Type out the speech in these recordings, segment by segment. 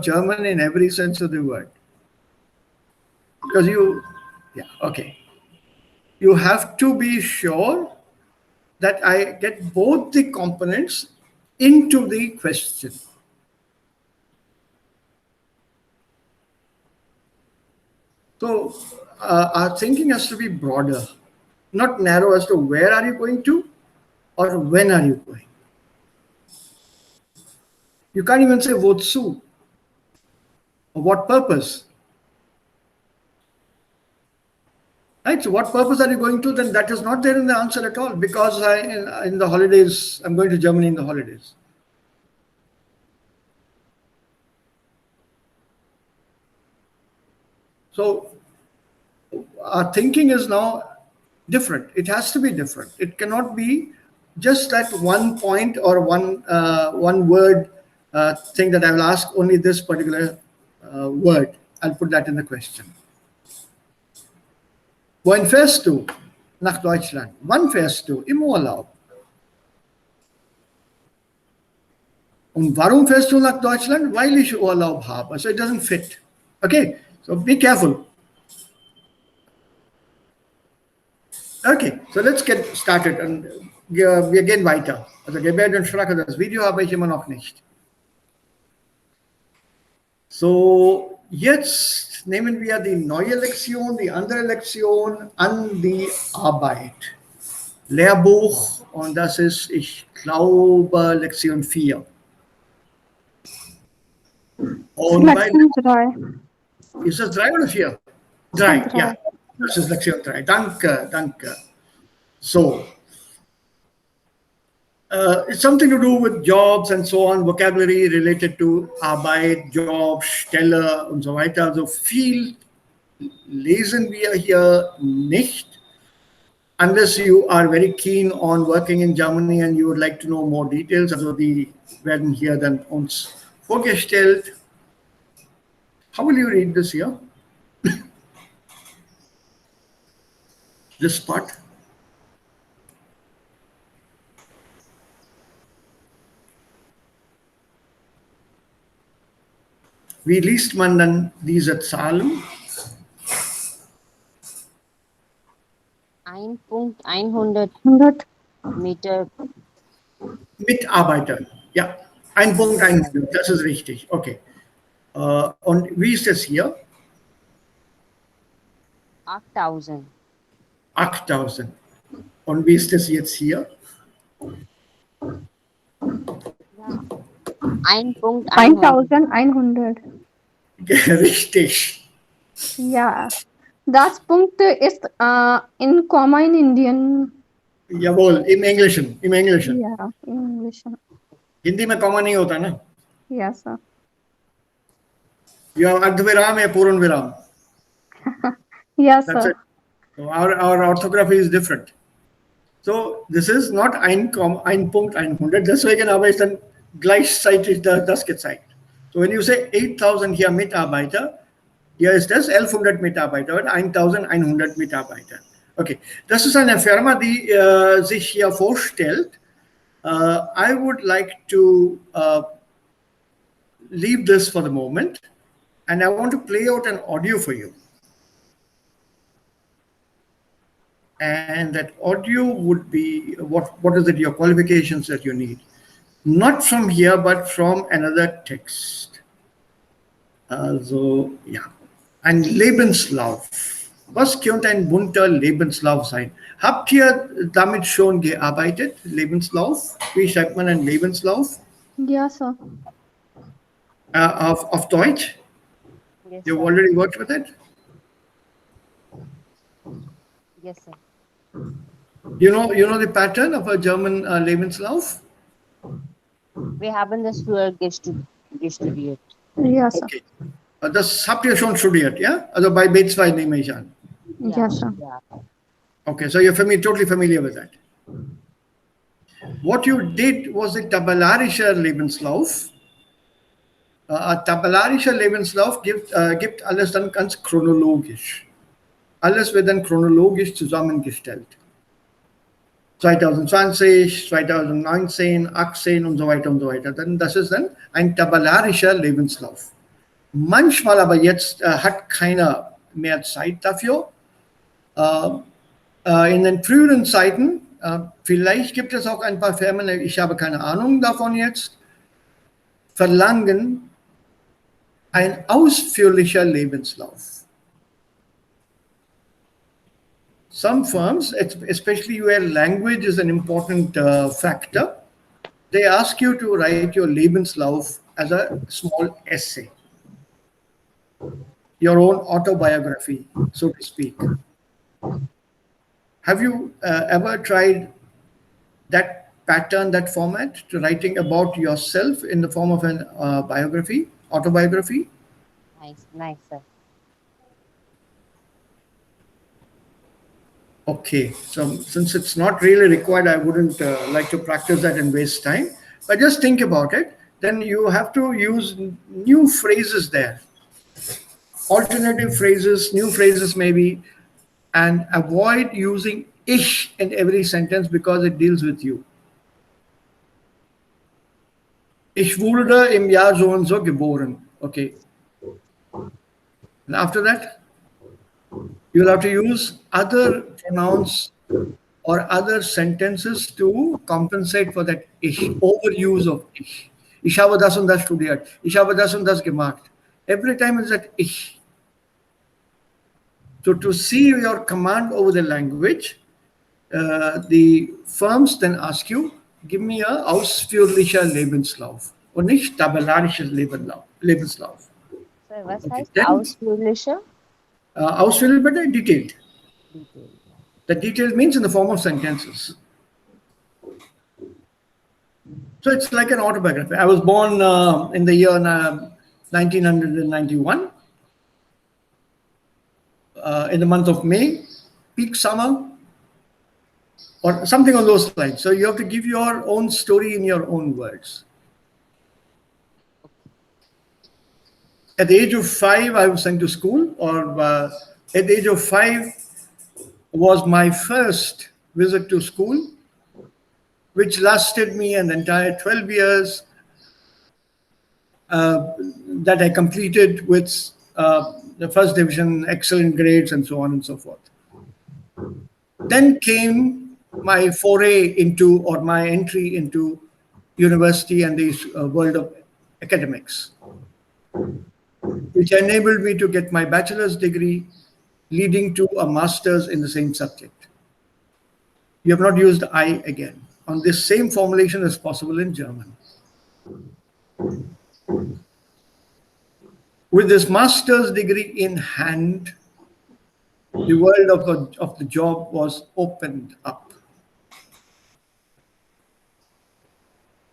German in every sense of the word. Because okay. You have to be sure that I get both the components into the question. So our thinking has to be broader, not narrow as to where are you going to or when are you going. You can't even say wozu or what purpose. Right? So what purpose are you going to? Then that is not there in the answer at all, because in the holidays, I'm going to Germany in the holidays. So our thinking is now different. It has to be different. It cannot be just that one point or one word thing that I will ask only this particular word. I'll put that in the question. Wohin fährst du? Nach Deutschland. Wann fährst du? Im Urlaub. Und warum fährst du nach Deutschland? Weil ich Urlaub habe. So it doesn't fit. Okay, so be careful. Okay, so let's get started. Und wir gehen weiter. Also Gebärde und Sprache, das Video habe ich immer noch nicht. So, jetzt nehmen wir die neue Lektion, die andere Lektion an die Arbeit. Lehrbuch, und das ist, ich glaube, Lektion 4. Und Lektion 3. Ist das 3 oder 4? 3, ja. Das ist Lektion 3. Danke, danke. So, it's something to do with jobs and so on, vocabulary related to Arbeit, Job, Stelle und so weiter. Also viel lesen wir hier nicht, unless you are very keen on working in Germany and you would like to know more details. Also die werden hier dann uns vorgestellt. How will you read this here? This part? Wie liest man dann diese Zahlen? 1.100 Meter. Mitarbeiter, ja. 1.100, das ist richtig. Okay. Und wie ist das hier? 8.000. 8.000. Und wie ist das jetzt hier? Ja. 1.100. 1100. Richtig. Ja, das Punkt ist in Komma in Indian. Jawohl, im Englischen. Im Englischen. Ja, in English. Hindi में comma नहीं होता ना. Yes, sir. You have अर्धविराम या पूर्ण विराम. Yes, That's sir. it. So our orthography is different. So this is not 1.100. Deswegen aber ist dann gleichzeitig das gezeigt. So when you say 8.000 hier Mitarbeiter, hier ist das 1.100 Mitarbeiter oder 1.100 Mitarbeiter. Okay, das ist eine Firma, die sich hier vorstellt. I would like to leave this for the moment, and I want to play out an audio for you. And that audio would be, what is it, your qualifications that you need? Not from here, but from another text. Also, ja. Ein Lebenslauf. Was könnte ein bunter Lebenslauf sein? Habt ihr damit schon gearbeitet? Lebenslauf? Wie schreibt man einen Lebenslauf? Yes, sir. Auf Deutsch? Yes, You've sir. already worked with it? Yes, sir. You know the pattern of a German Lebenslauf? Wir haben das früher gestudiert. Yes, sir. Okay. Das habt ihr schon studiert, ja? Also bei B2 nehme ich an. Yes, sir. Ja. Okay, so you're totally familiar with that. What you did was a tabellarischer Lebenslauf. Ein tabellarischer Lebenslauf gibt alles dann ganz chronologisch. Alles wird dann chronologisch zusammengestellt. 2020, 2019, 18 und so weiter und so weiter. Das ist dann ein tabellarischer Lebenslauf. Manchmal aber jetzt hat keiner mehr Zeit dafür. Äh, in den früheren Zeiten, vielleicht gibt es auch ein paar Firmen, ich habe keine Ahnung davon jetzt, verlangen ein ausführlicher Lebenslauf. Some firms, especially where language is an important factor, they ask you to write your Lebenslauf as a small essay, your own autobiography, so to speak. Have you ever tried that pattern, that format, to writing about yourself in the form of an biography, autobiography? Nice, nice, sir. Okay, so since it's not really required, I wouldn't like to practice that and waste time. But just think about it. Then you have to use new phrases there, alternative phrases, new phrases maybe, and avoid using ich in every sentence because it deals with you. Ich wurde im Jahr so und so geboren. Okay. And after that, you'll have to use other pronouns or other sentences to compensate for that ich, overuse of ich. Ich habe das und das studiert. Ich habe das und das gemacht. Every time it's that ich. So to see your command over the language, the firms then ask you, give me a ausführlicher Lebenslauf und nicht tabellarisches Lebenslauf. Sir, was Okay, heißt then, ausführlicher? ausführlich but detailed. Detail. The detailed means in the form of sentences. So it's like an autobiography. I was born in the year 1991, in the month of May, peak summer, or something on those lines. So you have to give your own story in your own words. At the age of 5, I was sent to school, or at the age of 5 was my first visit to school, which lasted me an entire 12 years that I completed with the first division, excellent grades, and so on and so forth. Then came my foray into, or my entry into university and the world of academics, which enabled me to get my bachelor's degree, leading to a master's in the same subject. You have not used I again. On this same formulation as possible in German. With this master's degree in hand, the world of the job was opened up.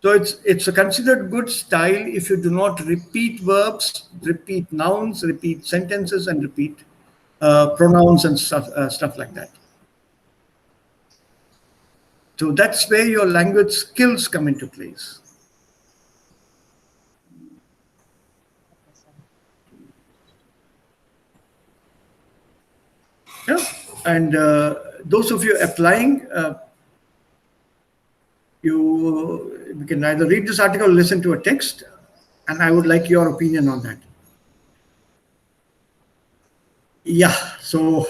So it's a considered good style if you do not repeat verbs, repeat nouns, repeat sentences, and repeat pronouns and stuff like that. So that's where your language skills come into place. Yeah, and those of you applying, you can either read this article or listen to a text, and I would like your opinion on that. Yeah, so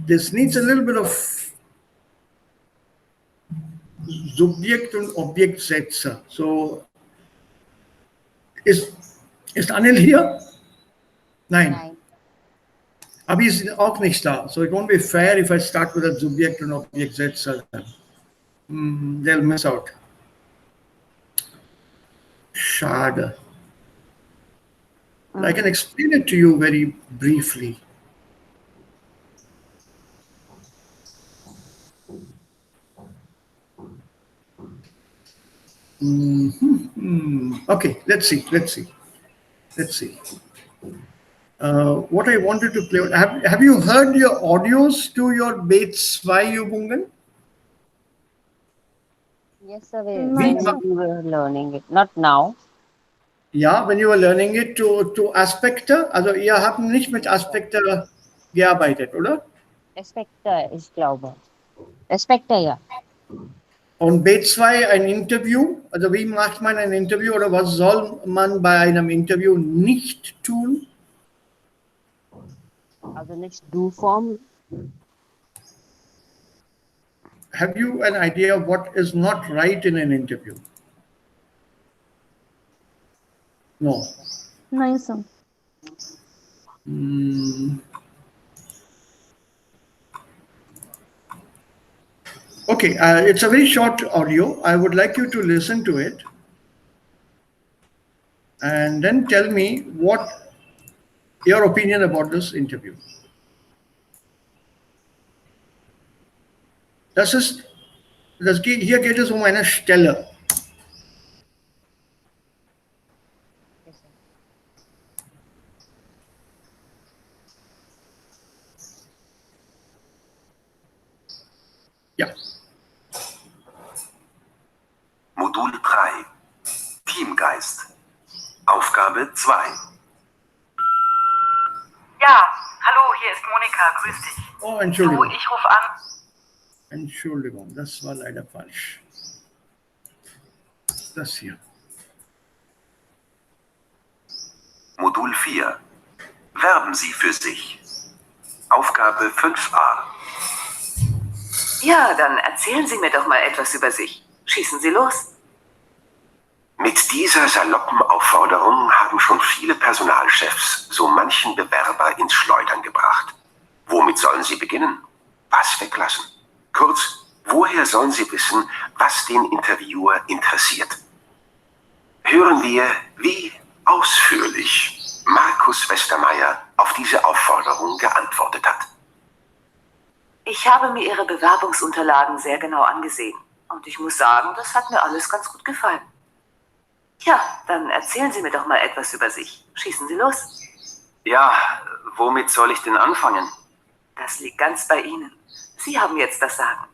this needs a little bit of Subjekt und Objektsätze. So ist Anil here? Nein. Nein. Abhi ist auch nicht da. So it won't be fair if I start with a Subjekt und Objektsätze. They'll miss out. Schade. I can explain it to you very briefly. Okay, let's see. What I wanted to play. Have you heard your audios to your B2 Übungen? Yes, sir. No, When sir. we were learning it, not now. Ja, when you were learning it to Aspekte. Also ihr habt nicht mit Aspekte gearbeitet, oder? Respekte, ich glaube. Respekte, ja. Und B2 ein Interview. Also wie macht man ein Interview oder was soll man bei einem Interview nicht tun? Also nicht Du-Form. Have you an idea of what is not right in an interview? No. नहीं sir. Okay, it's a very short audio. I would like you to listen to it and then tell me what your opinion about this interview. Hier geht es um eine Stelle. Yes, sir. Ja. Modul 3. Teamgeist. Aufgabe 2. Ja, hallo, hier ist Monika, grüß dich. Oh, Du, Entschuldigung. ich rufe an. Entschuldigung, das war leider falsch. Das hier. Modul 4. Werben Sie für sich. Aufgabe 5a. Ja, dann erzählen Sie mir doch mal etwas über sich. Schießen Sie los. Mit dieser saloppen Aufforderung haben schon viele Personalchefs so manchen Bewerber ins Schleudern gebracht. Womit sollen sie beginnen? Was weglassen? Kurz, woher sollen sie wissen, was den Interviewer interessiert? Hören wir, wie ausführlich Markus Westermeier auf diese Aufforderung geantwortet hat. Ich habe mir Ihre Bewerbungsunterlagen sehr genau angesehen. Und ich muss sagen, das hat mir alles ganz gut gefallen. Ja, dann erzählen Sie mir doch mal etwas über sich. Schießen Sie los. Ja, womit soll ich denn anfangen? Das liegt ganz bei Ihnen. Sie haben jetzt das Sagen.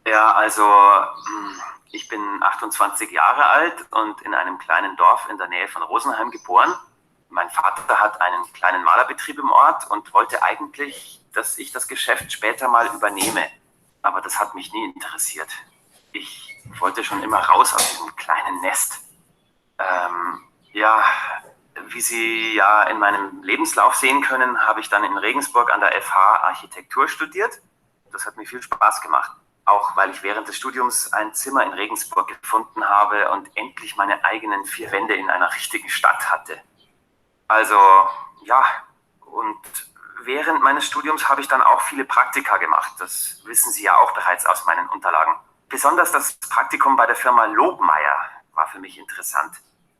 Ja, also ich bin 28 Jahre alt und in einem kleinen Dorf in der Nähe von Rosenheim geboren. Mein Vater hat einen kleinen Malerbetrieb im Ort und wollte eigentlich, dass ich das Geschäft später mal übernehme. Aber das hat mich nie interessiert. Ich wollte schon immer raus aus diesem kleinen Nest. Ja, wie Sie ja in meinem Lebenslauf sehen können, habe ich dann in Regensburg an der FH Architektur studiert. Das hat mir viel Spaß gemacht. Auch weil ich während des Studiums ein Zimmer in Regensburg gefunden habe und endlich meine eigenen 4 Wände in einer richtigen Stadt hatte. Also, ja, und während meines Studiums habe ich dann auch viele Praktika gemacht. Das wissen Sie ja auch bereits aus meinen Unterlagen. Besonders das Praktikum bei der Firma Lobmeier war für mich interessant.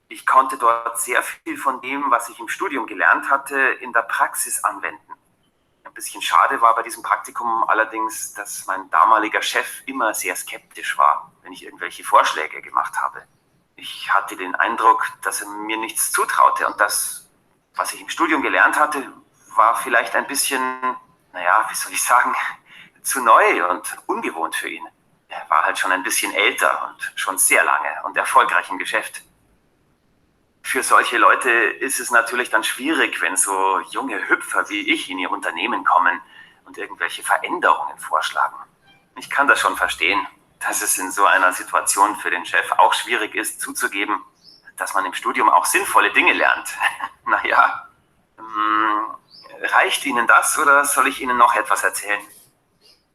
Ich konnte dort sehr viel von dem, was ich im Studium gelernt hatte, in der Praxis anwenden. Ein bisschen schade war bei diesem Praktikum allerdings, dass mein damaliger Chef immer sehr skeptisch war, wenn ich irgendwelche Vorschläge gemacht habe. Ich hatte den Eindruck, dass er mir nichts zutraute und das, was ich im Studium gelernt hatte, war vielleicht ein bisschen, naja, wie soll ich sagen, zu neu und ungewohnt für ihn. Er war halt schon ein bisschen älter und schon sehr lange und erfolgreich im Geschäft. Für solche Leute ist es natürlich dann schwierig, wenn so junge Hüpfer wie ich in ihr Unternehmen kommen und irgendwelche Veränderungen vorschlagen. Ich kann das schon verstehen, dass es in so einer Situation für den Chef auch schwierig ist, zuzugeben, dass man im Studium auch sinnvolle Dinge lernt. Naja, reicht Ihnen das oder soll ich Ihnen noch etwas erzählen?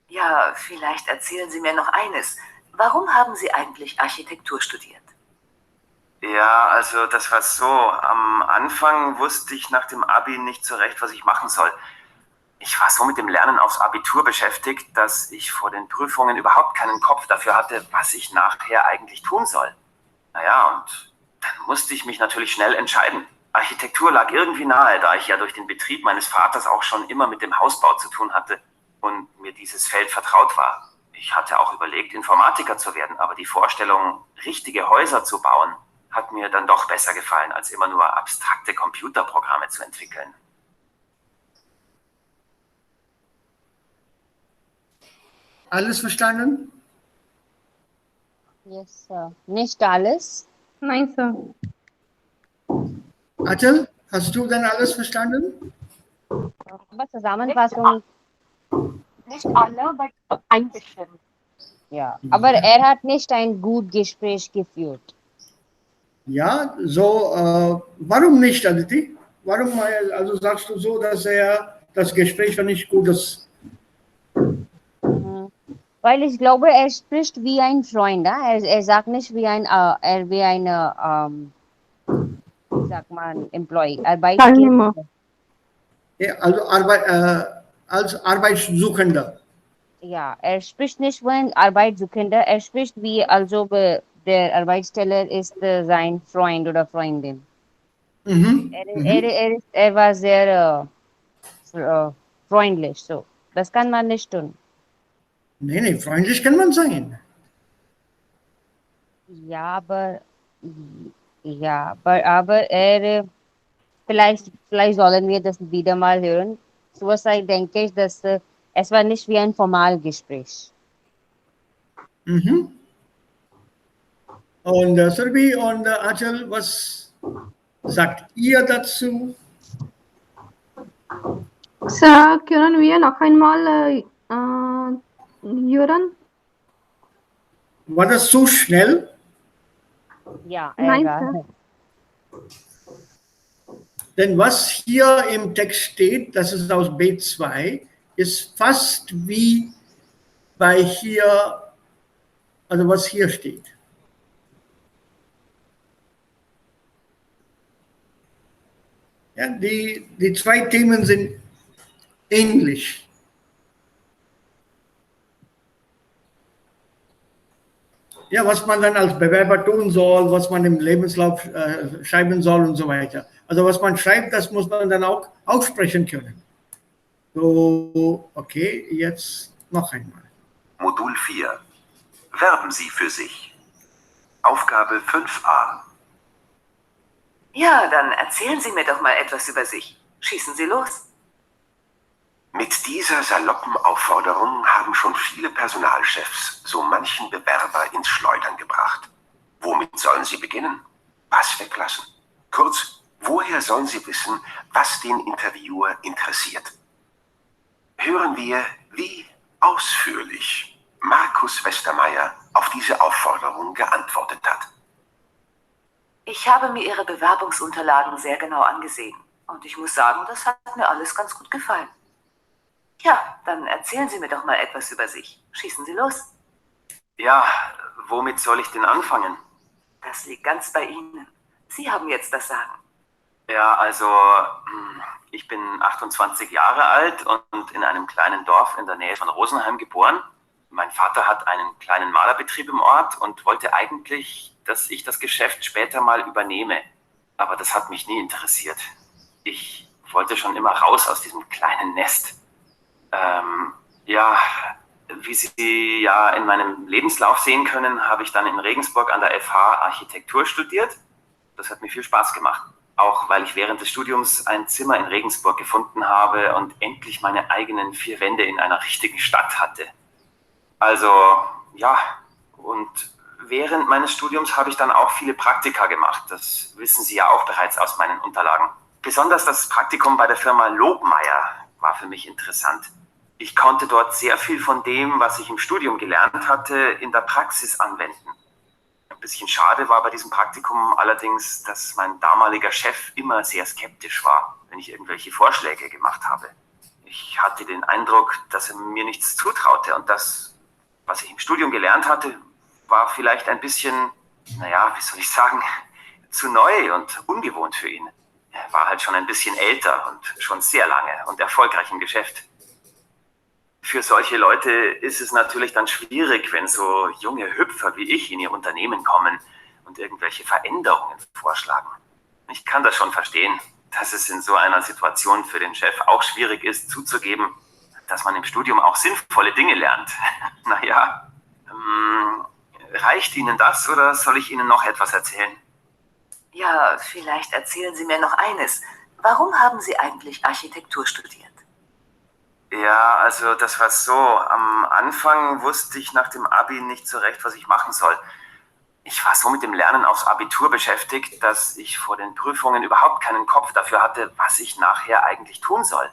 Ja, vielleicht erzählen Sie mir noch eines. Warum haben Sie eigentlich Architektur studiert? Ja, also das war so. Am Anfang wusste ich nach dem Abi nicht so recht, was ich machen soll. Ich war so mit dem Lernen aufs Abitur beschäftigt, dass ich vor den Prüfungen überhaupt keinen Kopf dafür hatte, was ich nachher eigentlich tun soll. Naja, und dann musste ich mich natürlich schnell entscheiden. Architektur lag irgendwie nahe, da ich ja durch den Betrieb meines Vaters auch schon immer mit dem Hausbau zu tun hatte und mir dieses Feld vertraut war. Ich hatte auch überlegt, Informatiker zu werden, aber die Vorstellung, richtige Häuser zu bauen, hat mir dann doch besser gefallen, als immer nur abstrakte Computerprogramme zu entwickeln. Alles verstanden? Yes, sir. Nicht alles. नहीं sir. Achal, hast du denn alles verstanden? Aber Zusammenfassung. Nicht alle, but ein bisschen. Ja, aber er hat nicht ein gut Gespräch geführt. Ja, so, warum nicht, Aditi? Warum, also sagst du so, dass das Gespräch war nicht gut ist? Mhm. Weil ich glaube, er spricht wie ein Freund. Er sagt nicht wie ein wie sagt man, Employee, Teilnehmer. Arbeitgeber. Ja, also als Arbeitssuchender. Ja, er spricht nicht wie ein Arbeitssuchender, er spricht wie, also der Arbeitssteller ist sein Freund oder Freundin. Mhm. Mhm. Er war sehr freundlich, so. Das kann man nicht tun. Nee, nee, freundlich kann man sein. Ja, aber, aber vielleicht sollen wir das wieder mal hören. Suicide denke ich, dass es war nicht wie ein Formalgespräch. Mhm. Und Surbi und Achal, was sagt ihr dazu? Sir, können wir noch einmal hören? War das so schnell? Ja, er Nein, war. Sir. Denn was hier im Text steht, das ist aus B2, ist fast wie bei hier, also was hier steht. Ja, die zwei Themen sind ähnlich. Ja, was man dann als Bewerber tun soll, was man im Lebenslauf schreiben soll und so weiter. Also was man schreibt, das muss man dann auch aussprechen können. So, okay, jetzt noch einmal. Modul 4. Werben Sie für sich. Aufgabe 5a. Ja, dann erzählen Sie mir doch mal etwas über sich. Schießen Sie los. Mit dieser saloppen Aufforderung haben schon viele Personalchefs so manchen Bewerber ins Schleudern gebracht. Womit sollen sie beginnen? Was weglassen? Kurz, woher sollen sie wissen, was den Interviewer interessiert? Hören wir, wie ausführlich Markus Westermeier auf diese Aufforderung geantwortet hat. Ich habe mir Ihre Bewerbungsunterlagen sehr genau angesehen. Und ich muss sagen, das hat mir alles ganz gut gefallen. Ja, dann erzählen Sie mir doch mal etwas über sich. Schießen Sie los. Ja, womit soll ich denn anfangen? Das liegt ganz bei Ihnen. Sie haben jetzt das Sagen. Ja, also ich bin 28 Jahre alt und in einem kleinen Dorf in der Nähe von Rosenheim geboren. Mein Vater hat einen kleinen Malerbetrieb im Ort und wollte eigentlich, dass ich das Geschäft später mal übernehme. Aber das hat mich nie interessiert. Ich wollte schon immer raus aus diesem kleinen Nest. Ja, wie Sie ja in meinem Lebenslauf sehen können, habe ich dann in Regensburg an der FH Architektur studiert. Das hat mir viel Spaß gemacht. Auch weil ich während des Studiums ein Zimmer in Regensburg gefunden habe und endlich meine eigenen vier Wände in einer richtigen Stadt hatte. Also, ja, und während meines Studiums habe ich dann auch viele Praktika gemacht. Das wissen Sie ja auch bereits aus meinen Unterlagen. Besonders das Praktikum bei der Firma Lobmeier war für mich interessant. Ich konnte dort sehr viel von dem, was ich im Studium gelernt hatte, in der Praxis anwenden. Ein bisschen schade war bei diesem Praktikum allerdings, dass mein damaliger Chef immer sehr skeptisch war, wenn ich irgendwelche Vorschläge gemacht habe. Ich hatte den Eindruck, dass er mir nichts zutraute und das, was ich im Studium gelernt hatte, war vielleicht ein bisschen, naja, wie soll ich sagen, zu neu und ungewohnt für ihn. Er war halt schon ein bisschen älter und schon sehr lange und erfolgreich im Geschäft. Für solche Leute ist es natürlich dann schwierig, wenn so junge Hüpfer wie ich in ihr Unternehmen kommen und irgendwelche Veränderungen vorschlagen. Ich kann das schon verstehen, dass es in so einer Situation für den Chef auch schwierig ist, zuzugeben, dass man im Studium auch sinnvolle Dinge lernt. Naja, reicht Ihnen das oder soll ich Ihnen noch etwas erzählen? Ja, vielleicht erzählen Sie mir noch eines. Warum haben Sie eigentlich Architektur studiert? Ja, also das war so. Am Anfang wusste ich nach dem Abi nicht so recht, was ich machen soll. Ich war so mit dem Lernen aufs Abitur beschäftigt, dass ich vor den Prüfungen überhaupt keinen Kopf dafür hatte, was ich nachher eigentlich tun soll.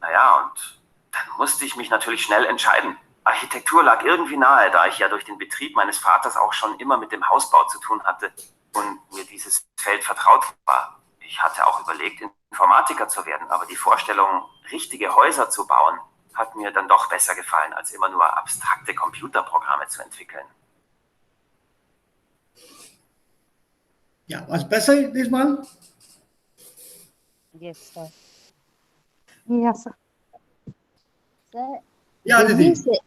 Naja, und dann musste ich mich natürlich schnell entscheiden. Architektur lag irgendwie nahe, da ich ja durch den Betrieb meines Vaters auch schon immer mit dem Hausbau zu tun hatte und mir dieses Feld vertraut war. Ich hatte auch überlegt, Informatiker zu werden, aber die Vorstellung, richtige Häuser zu bauen, hat mir dann doch besser gefallen, als immer nur abstrakte Computerprogramme zu entwickeln. Ja, was besser diesmal? Yes, sir. Yes, sir. Sir, Ja, did he Didi. say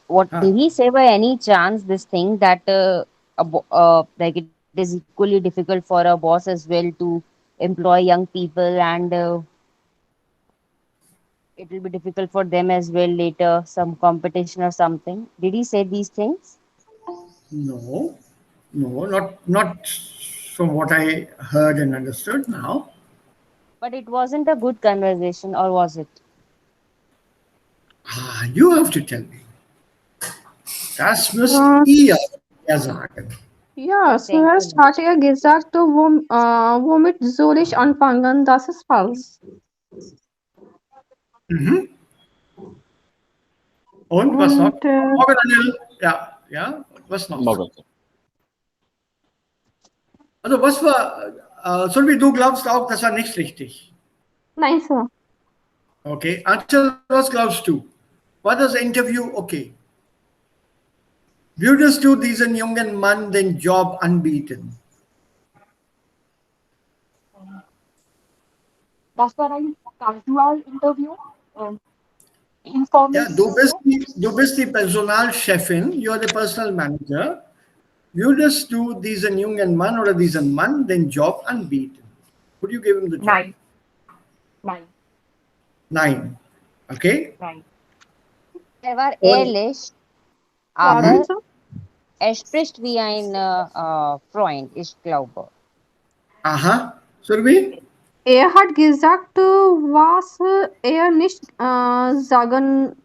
what? Ah. Did he say by any chance this thing that like it is equally difficult for a boss as well to employ young people, and it will be difficult for them as well later, some competition or something? Did he say these things? No, no, not from what I heard and understood now. But it wasn't a good conversation, or was it? You have to tell me. Das müsst Uh, ihr ja sagen. ja, Thank zuerst you. hatte er gesagt, womit soll ich anfangen? Das ist falsch. Und was noch? Und Morgen, Anil. Ja, was noch? Morgen. Also was war, so wie du glaubst auch, das war nicht richtig. nein, Sir. Okay, Anil, was glaubst du? War das Interview okay? Würdest du diesen jungen Mann den Job anbieten? Das war ein Casual-Interview. Informal. Ja, du bist die Personalchefin, you are the personal manager. Würdest du diesen jungen Mann oder diesen Mann den Job anbieten? Would you give him the job? Nein. Nein. Nein. Okay? Nein. Er war Und- ehrlich, aber Pardon, Sir? er spricht wie ein Freund, ich glaube. Aha. Surbi? Er hat gesagt, was er nicht sagen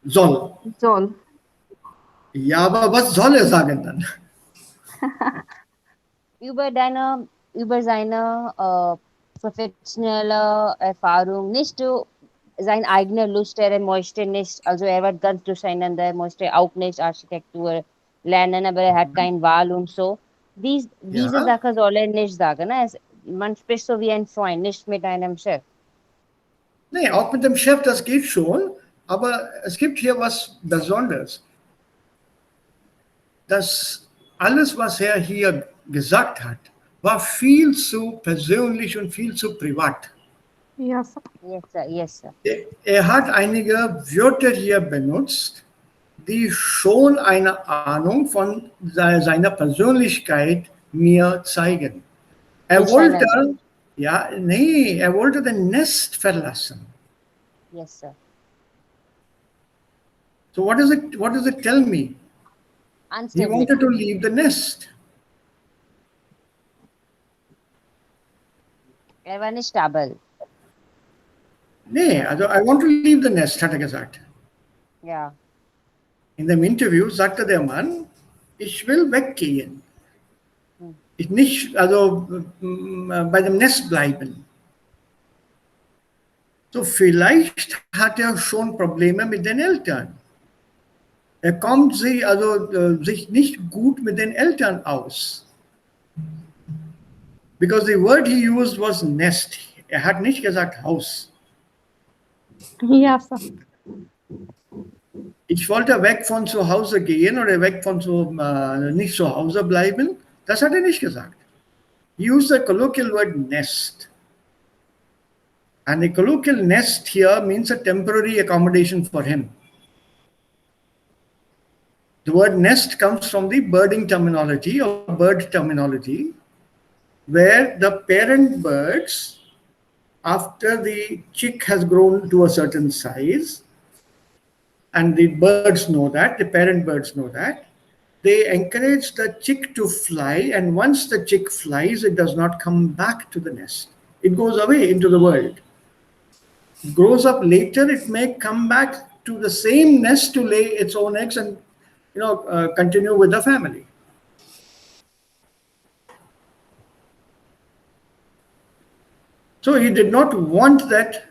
Soll. soll. Ja, aber was soll er sagen dann? Über seine professionelle Erfahrung, nicht seine eigene Lust, er möchte nicht, also er wird ganz durcheinander, er möchte auch nicht Architektur lernen, aber er hat keine Wahl und so. Diese Ja. Sache soll er nicht sagen. Ne? Man spricht so wie ein Freund, nicht mit einem Chef. Nee, auch mit dem Chef, das geht schon. Aber es gibt hier was Besonderes. Das alles, was er hier gesagt hat, war viel zu persönlich und viel zu privat. Ja, Sir. Yes, sir. Yes, sir. Er hat einige Wörter hier benutzt, die schon eine Ahnung von seiner Persönlichkeit mir zeigen. Er wollte, er wollte den Nest verlassen. Yes, sir. So what does it tell me? He wanted to leave the nest. Er war nicht stabil. Nee, also I want to leave the nest, hat er gesagt. Ja. In dem Interview sagte der Mann, ich will weggehen. Ich nicht, also bei dem Nest bleiben. So vielleicht hat er schon Probleme mit den Eltern. Er kommt sich nicht gut mit den Eltern aus. Because the word he used was nest. Er hat nicht gesagt Haus. Ja, Sir. Ich wollte weg von zu Hause gehen oder weg von nicht zu Hause bleiben. Das hat er nicht gesagt. He used the colloquial word nest. And the colloquial nest here means a temporary accommodation for him. The word nest comes from the birding terminology or bird terminology, where the parent birds, after the chick has grown to a certain size, and the birds know that, the parent birds know that, they encourage the chick to fly, and once the chick flies, it does not come back to the nest. It goes away into the world. It grows up later, it may come back to the same nest to lay its own eggs and continue with the family. So he did not want that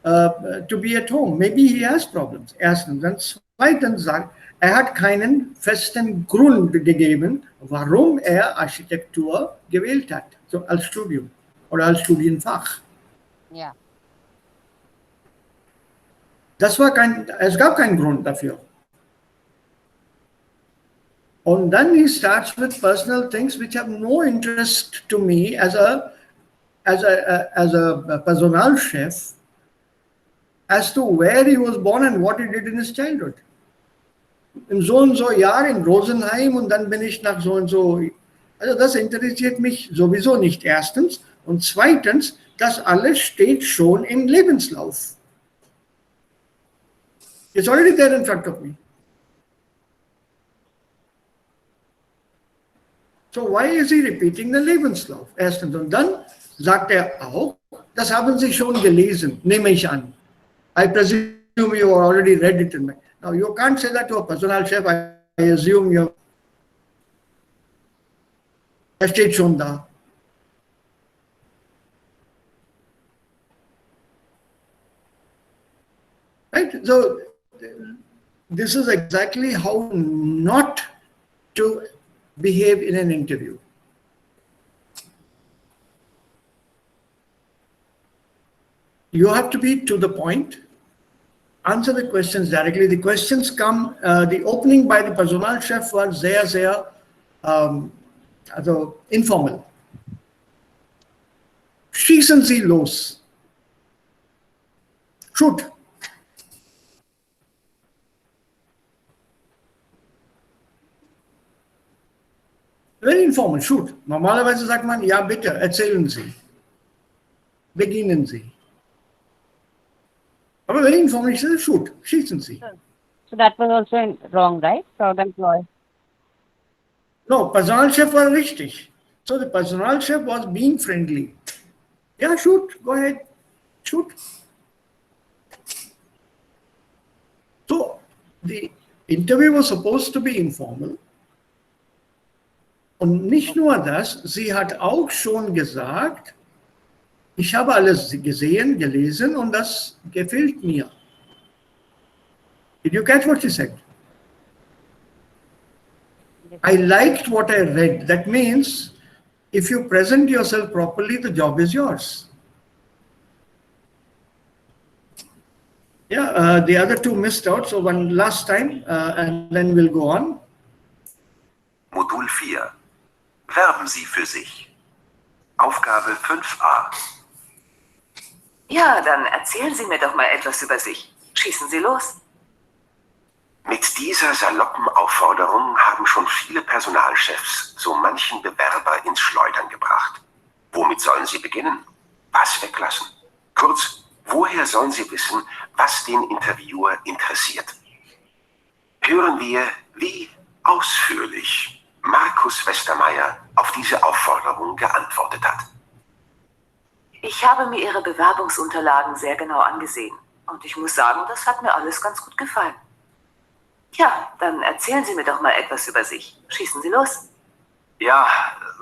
to be at home. Maybe he has problems. Erstens. Dann zweitens sagt, hat keinen festen Grund gegeben, warum Architektur gewählt hat, so als Studium oder als Studienfach. Ja. Es gab keinen Grund dafür. And then he starts with personal things which have no interest to me as a Personalchef as to where he was born and what he did in his childhood. In so und so Jahr in Rosenheim und dann bin ich nach so und so. Also das interessiert mich sowieso nicht erstens. Und zweitens, das alles steht schon im Lebenslauf. It's already there in front of me. So why is he repeating the Lebenslauf? Erstens. Und dann sagt auch, das haben Sie schon gelesen, nehme ich an. I presume you already read it in my. Now you can't say that to a Personalchef. I assume you. Das steht schon da. Right? So this is exactly how not to behave in an interview. You have to be to the point, answer the questions directly. The questions come, the opening by the Personalchef was sehr also informal. Schießen Sie los. Shoot. Very informal, shoot. Normalerweise sagt man, ja bitte, erzählen Sie. Beginnen Sie. Aber very informal, shoot, schießen Sie. So that was also wrong, right? For the employee. No, Personalchef war richtig. So the Personalchef was being friendly. Yeah, shoot, go ahead, shoot. So the interview was supposed to be informal. Und nicht nur das, sie hat auch schon gesagt, ich habe alles gesehen, gelesen und das gefällt mir. Did you catch what she said? I liked what I read. That means if you present yourself properly, the job is yours. Yeah, the other two missed out. So one last time and then we'll go on. Modul 4. Werben Sie für sich. Aufgabe 5a. Ja, dann erzählen Sie mir doch mal etwas über sich. Schießen Sie los. Mit dieser saloppen Aufforderung haben schon viele Personalchefs so manchen Bewerber ins Schleudern gebracht. Womit sollen sie beginnen? Was weglassen? Kurz, woher sollen sie wissen, was den Interviewer interessiert? Hören wir, wie ausführlich Markus Westermeier auf diese Aufforderung geantwortet hat. Ich habe mir Ihre Bewerbungsunterlagen sehr genau angesehen. Und ich muss sagen, das hat mir alles ganz gut gefallen. Ja, dann erzählen Sie mir doch mal etwas über sich. Schießen Sie los. Ja,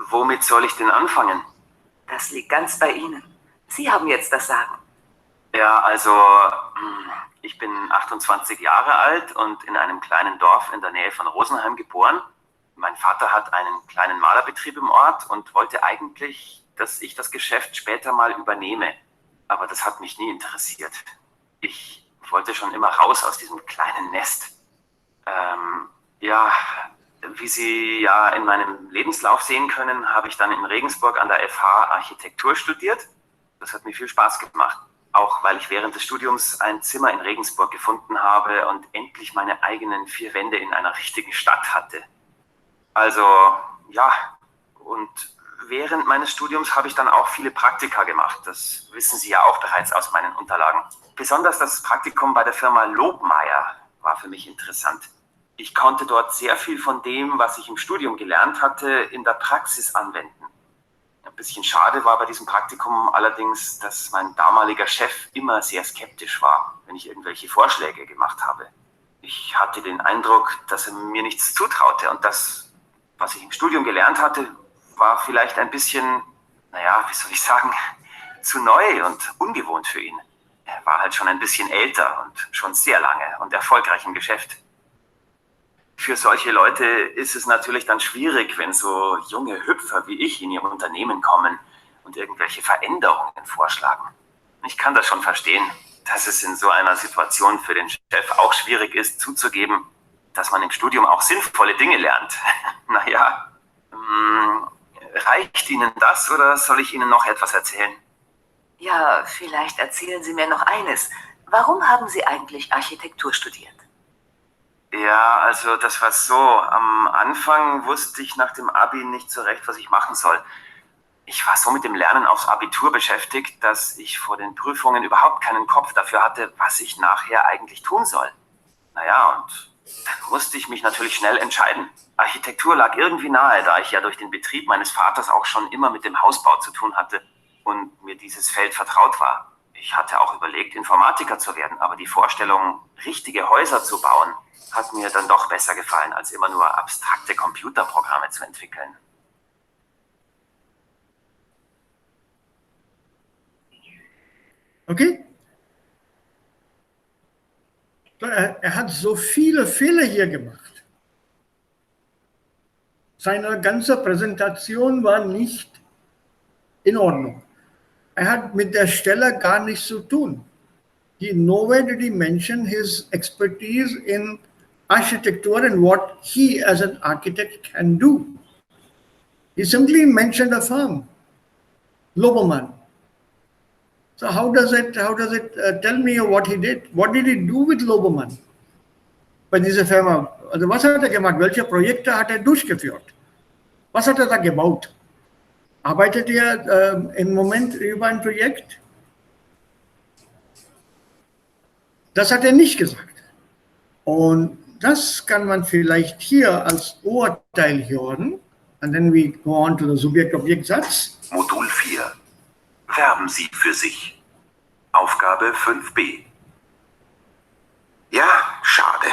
womit soll ich denn anfangen? Das liegt ganz bei Ihnen. Sie haben jetzt das Sagen. Ja, also ich bin 28 Jahre alt und in einem kleinen Dorf in der Nähe von Rosenheim geboren. Mein Vater hat einen kleinen Malerbetrieb im Ort und wollte eigentlich, dass ich das Geschäft später mal übernehme. Aber das hat mich nie interessiert. Ich wollte schon immer raus aus diesem kleinen Nest. Ja, wie Sie ja in meinem Lebenslauf sehen können, habe ich dann in Regensburg an der FH Architektur studiert. Das hat mir viel Spaß gemacht. Auch weil ich während des Studiums ein Zimmer in Regensburg gefunden habe und endlich meine eigenen 4 Wände in einer richtigen Stadt hatte. Also, ja, und während meines Studiums habe ich dann auch viele Praktika gemacht. Das wissen Sie ja auch bereits aus meinen Unterlagen. Besonders das Praktikum bei der Firma Lobmeier war für mich interessant. Ich konnte dort sehr viel von dem, was ich im Studium gelernt hatte, in der Praxis anwenden. Ein bisschen schade war bei diesem Praktikum allerdings, dass mein damaliger Chef immer sehr skeptisch war, wenn ich irgendwelche Vorschläge gemacht habe. Ich hatte den Eindruck, dass er mir nichts zutraute und das, was ich im Studium gelernt hatte, war vielleicht ein bisschen, naja, wie soll ich sagen, zu neu und ungewohnt für ihn. Er war halt schon ein bisschen älter und schon sehr lange und erfolgreich im Geschäft. Für solche Leute ist es natürlich dann schwierig, wenn so junge Hüpfer wie ich in ihr Unternehmen kommen und irgendwelche Veränderungen vorschlagen. Ich kann das schon verstehen, dass es in so einer Situation für den Chef auch schwierig ist, zuzugeben, dass man im Studium auch sinnvolle Dinge lernt. Naja, reicht Ihnen das oder soll ich Ihnen noch etwas erzählen? Ja, vielleicht erzählen Sie mir noch eines. Warum haben Sie eigentlich Architektur studiert? Ja, also das war so. Am Anfang wusste ich nach dem Abi nicht so recht, was ich machen soll. Ich war so mit dem Lernen aufs Abitur beschäftigt, dass ich vor den Prüfungen überhaupt keinen Kopf dafür hatte, was ich nachher eigentlich tun soll. Naja, und dann musste ich mich natürlich schnell entscheiden. Architektur lag irgendwie nahe, da ich ja durch den Betrieb meines Vaters auch schon immer mit dem Hausbau zu tun hatte und mir dieses Feld vertraut war. Ich hatte auch überlegt, Informatiker zu werden, aber die Vorstellung, richtige Häuser zu bauen, hat mir dann doch besser gefallen, als immer nur abstrakte Computerprogramme zu entwickeln. Okay? So, er hat so viele Fehler hier gemacht. Seine ganze Präsentation war nicht in Ordnung. Er hat mit der Stelle gar nichts zu tun. Nowhere did he mention his expertise in architecture and what he as an architect can do. He simply mentioned a firm, Lobermann. So how does it tell me what he did? What did he do with Lobermann? Bei dieser Firma, also was hat er gemacht? Welche Projekte hat er durchgeführt? Was hat er da gebaut? Arbeitet er im Moment über ein Projekt? Das hat er nicht gesagt. Und das kann man vielleicht hier als Urteil hören. And then we go on to the Subjekt-Objekt-Satz. Modul 4. Werben Sie für sich. Aufgabe 5b. Ja, schade.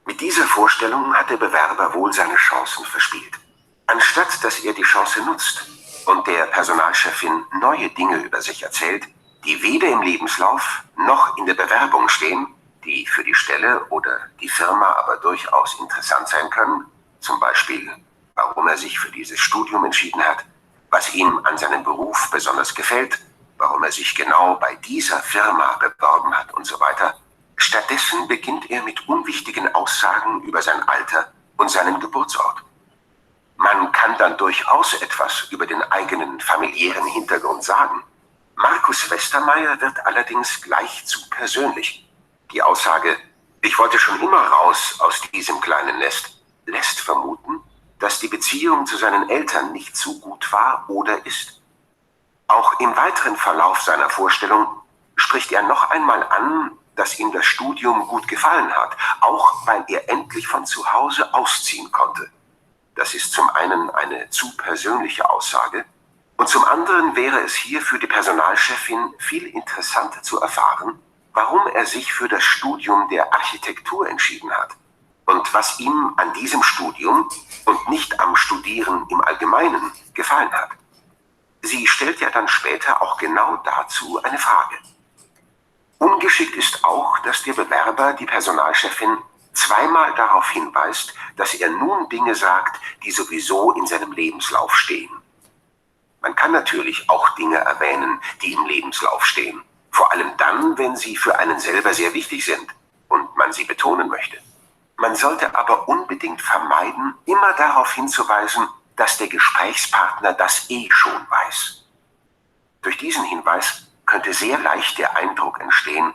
Mit dieser Vorstellung hat der Bewerber wohl seine Chancen verspielt. Anstatt dass er die Chance nutzt und der Personalchefin neue Dinge über sich erzählt, die weder im Lebenslauf noch in der Bewerbung stehen, die für die Stelle oder die Firma aber durchaus interessant sein können, zum Beispiel, warum er sich für dieses Studium entschieden hat, was ihm an seinem Beruf besonders gefällt, warum er sich genau bei dieser Firma beworben hat und so weiter. Stattdessen beginnt er mit unwichtigen Aussagen über sein Alter und seinen Geburtsort. Man kann dann durchaus etwas über den eigenen familiären Hintergrund sagen. Markus Westermeier wird allerdings gleich zu persönlich. Die Aussage, ich wollte schon immer raus aus diesem kleinen Nest, lässt vermuten, dass die Beziehung zu seinen Eltern nicht so gut war oder ist. Auch im weiteren Verlauf seiner Vorstellung spricht er noch einmal an, dass ihm das Studium gut gefallen hat, auch weil er endlich von zu Hause ausziehen konnte. Das ist zum einen eine zu persönliche Aussage und zum anderen wäre es hier für die Personalchefin viel interessanter zu erfahren, warum er sich für das Studium der Architektur entschieden hat und was ihm an diesem Studium und nicht am Studieren im Allgemeinen gefallen hat. Sie stellt ja dann später auch genau dazu eine Frage. Ungeschickt ist auch, dass der Bewerber die Personalchefin zweimal darauf hinweist, dass er nun Dinge sagt, die sowieso in seinem Lebenslauf stehen. Man kann natürlich auch Dinge erwähnen, die im Lebenslauf stehen. Vor allem dann, wenn sie für einen selber sehr wichtig sind und man sie betonen möchte. Man sollte aber unbedingt vermeiden, immer darauf hinzuweisen, dass der Gesprächspartner das eh schon weiß. Durch diesen Hinweis könnte sehr leicht der Eindruck entstehen,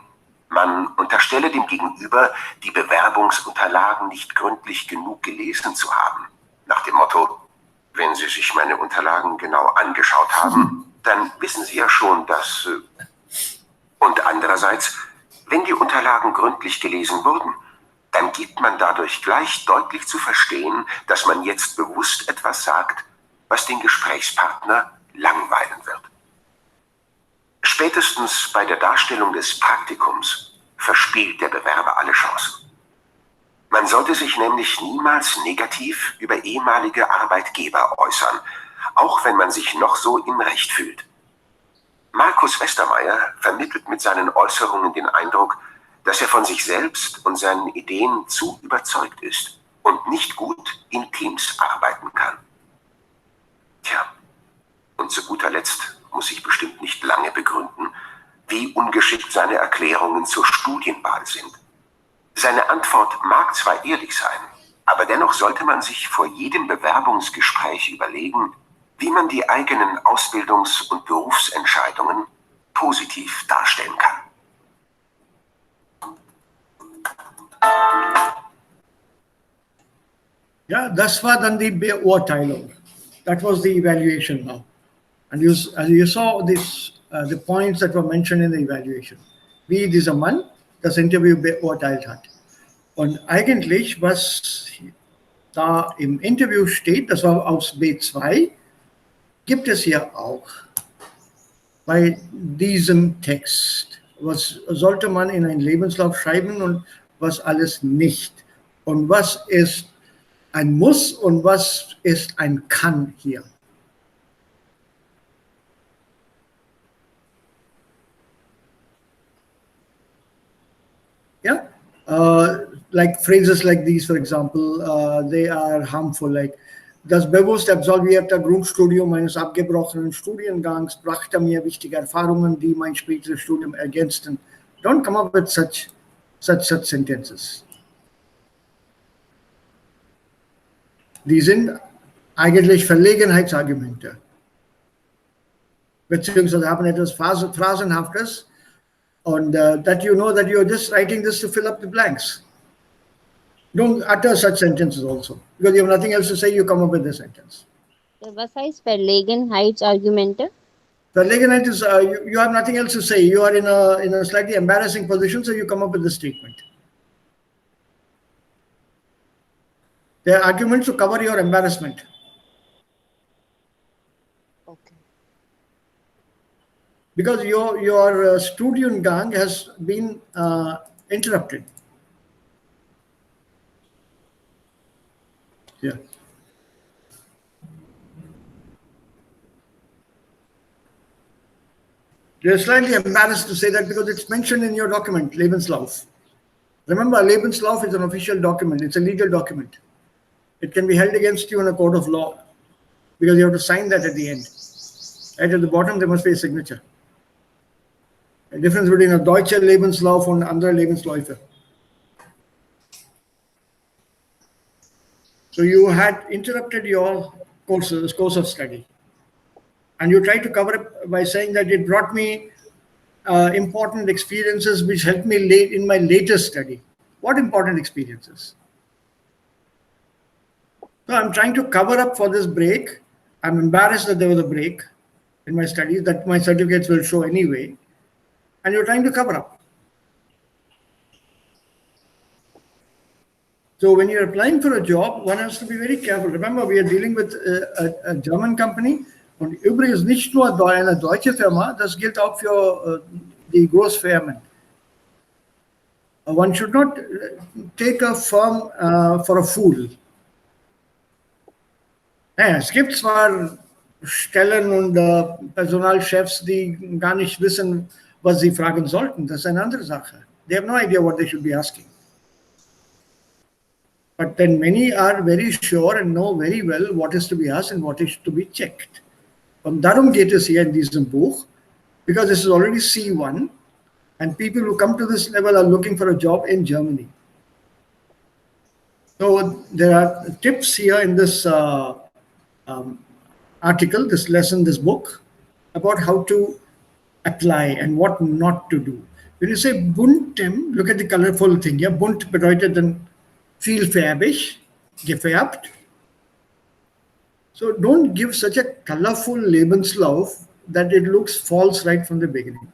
man unterstelle dem Gegenüber, die Bewerbungsunterlagen nicht gründlich genug gelesen zu haben. Nach dem Motto, wenn Sie sich meine Unterlagen genau angeschaut haben, dann wissen Sie ja schon, dass... Und andererseits, wenn die Unterlagen gründlich gelesen wurden, dann gibt man dadurch gleich deutlich zu verstehen, dass man jetzt bewusst etwas sagt, was den Gesprächspartner langweilen wird. Spätestens bei der Darstellung des Praktikums verspielt der Bewerber alle Chancen. Man sollte sich nämlich niemals negativ über ehemalige Arbeitgeber äußern, auch wenn man sich noch so im Recht fühlt. Markus Westermeier vermittelt mit seinen Äußerungen den Eindruck, dass er von sich selbst und seinen Ideen zu überzeugt ist und nicht gut in Teams arbeiten kann. Tja, und zu guter Letzt muss ich bestimmt nicht lange begründen, wie ungeschickt seine Erklärungen zur Studienwahl sind. Seine Antwort mag zwar ehrlich sein, aber dennoch sollte man sich vor jedem Bewerbungsgespräch überlegen, wie man die eigenen Ausbildungs- und Berufsentscheidungen positiv darstellen kann. Ja, das war dann die Beurteilung. That was the evaluation now. And you saw this, the points that were mentioned in the evaluation. Wie dieser Mann das Interview beurteilt hat. Und eigentlich, was da im Interview steht, das war aus B2, gibt es hier auch bei diesem Text. Was sollte man in einen Lebenslauf schreiben und was alles nicht? Und was ist ein Muss und was ist ein Kann hier? Yeah, like phrases like these, for example, they are harmful. Like, das bewusst absolvierte Grundstudium meines abgebrochenen Studiengangs brachte mir wichtige Erfahrungen, die mein späteres Studium ergänzten. Don't come up with such sentences. Die sind eigentlich Verlegenheitsargumente. Beziehungsweise haben etwas Phrasenhaftes. And that you know that you're just writing this to fill up the blanks. Don't utter such sentences also. Because you have nothing else to say, you come up with a sentence. Was heißt Verlegenheitsargumente? Verlegenheit is you have nothing else to say. You are in a slightly embarrassing position, so you come up with this statement. They are arguments to cover your embarrassment. Okay. Because your Studiengang has been interrupted. Yeah. You're slightly embarrassed to say that because it's mentioned in your document, Lebenslauf. Remember, Lebenslauf is an official document. It's a legal document. It can be held against you in a court of law because you have to sign that at the end. Right at the bottom, there must be a signature. The difference between a Deutsche Lebenslauf and andere Lebensläufe. So you had interrupted your course of study. And you tried to cover it by saying that it brought me important experiences which helped me late in my later study. What important experiences? So I'm trying to cover up for this break. I'm embarrassed that there was a break in my studies that my certificates will show anyway. And you're trying to cover up. So when you're applying for a job, one has to be very careful. Remember, we are dealing with a German company. Und übrigens nicht nur eine deutsche Firma, das gilt auch für die Großfirmen. One should not take a firm for a fool. Ja, es gibt zwar Stellen und Personalchefs, die gar nicht wissen, was sie fragen sollten. Das ist eine andere Sache. They have no idea what they should be asking. But then many are very sure and know very well what is to be asked and what is to be checked. Und darum geht es hier in diesem Buch, because this is already C1 and people who come to this level are looking for a job in Germany. So there are tips here in this article, this lesson, this book, about how to apply and what not to do. When you say buntem, look at the colorful thing here. Bunt bedeutet dann vielfarbig, gefärbt. So don't give such a colorful Lebenslauf that it looks false right from the beginning.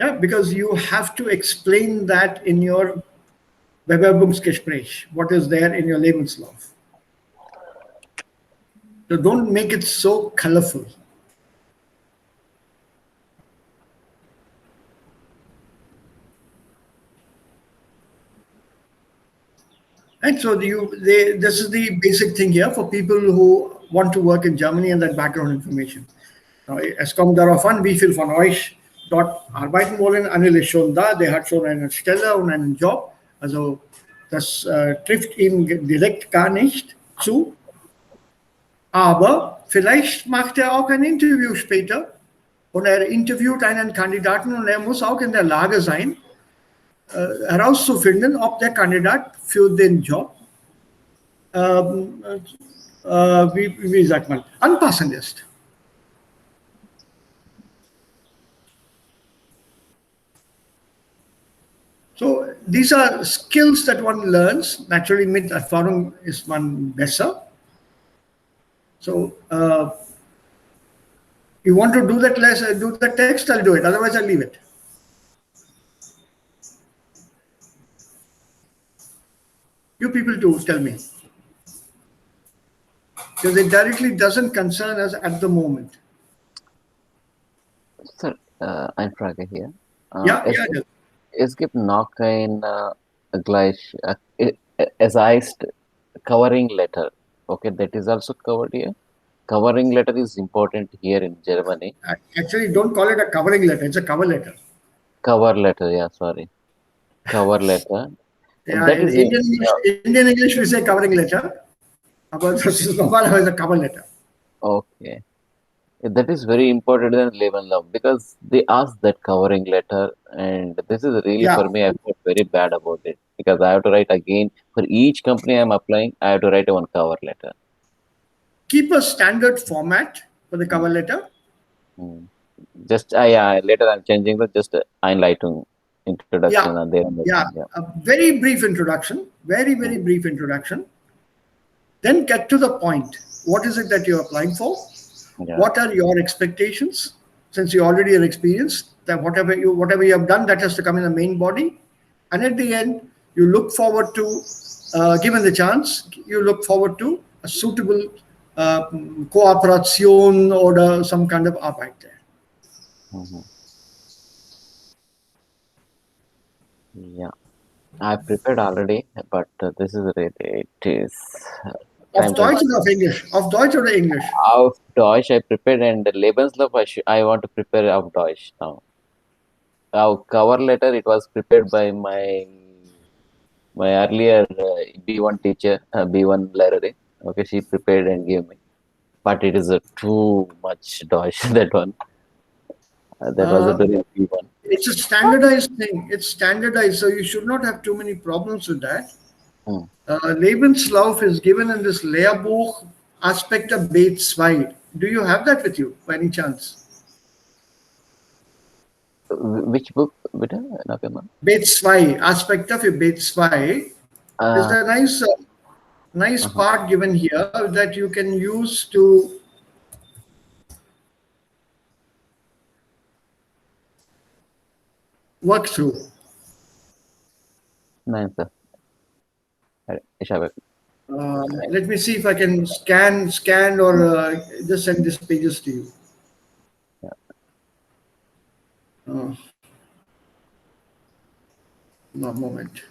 Yeah, because you have to explain that in your Bewerbungsgespräch, what is there in your Lebenslauf. So don't make it so colorful. And so this is the basic thing here for people who want to work in Germany and that background information. Es kommt darauf an, wie viel von euch dort arbeiten wollen. Anil ist schon da, der hat schon eine Stelle und einen Job. Also das trifft ihm direkt gar nicht zu. Aber vielleicht macht er auch ein Interview später und er interviewt einen Kandidaten und er muss auch in der Lage sein, herauszufinden, ob der Kandidat für den Job, wie sagt man, anpassend ist. So these are skills that one learns. Naturally, mit Erfahrung ist man besser. So you want to do that do the text, I'll do it. Otherwise, I'll leave it. You people too, tell me. Because it directly doesn't concern us at the moment. Sir, I'm Praga here. Es gibt noch kein gleich essayist covering letter. Okay, that is also covered here. Covering letter is important here in Germany. Actually, don't call it a covering letter. It's a cover letter. Cover letter, yeah, sorry. Cover letter. Yeah, in Indian English, we say covering letter. But this is a cover letter. Okay. That is very important in Lebanon because they ask that covering letter, and this is really for me. I feel very bad about it because I have to write again for each company I'm applying. I have to write one cover letter. Keep a standard format for the cover letter. Just later I'm changing the just Einleitung introduction. A very brief introduction, very brief introduction. Then get to the point. What is it that you're applying for? What are your expectations? Since you already are experienced, that whatever you have done, that has to come in the main body. And at the end, you look forward to, given the chance, you look forward to a suitable cooperation or some kind of arbeit there. Yeah, I prepared already, but this is really, it is. Auf Deutsch or of English? Auf Deutsch or English? Auf Deutsch I prepared, and Lebenslauf I want to prepare auf Deutsch now. Our cover letter, it was prepared by my earlier B1 teacher, B1 learner. Okay, she prepared and gave me. But it is too much Deutsch, that one. That was a very B1. It's a standardized thing. It's standardized, so you should not have too many problems with that. Lebenslauf is given in this Lehrbuch Aspekt of B2. Do you have that with you by any chance? Which book? B2, Aspekt of B2. There's a nice part given here that you can use to work through. Nice, sir. Let me see if I can scan or just send these pages to you. No, moment.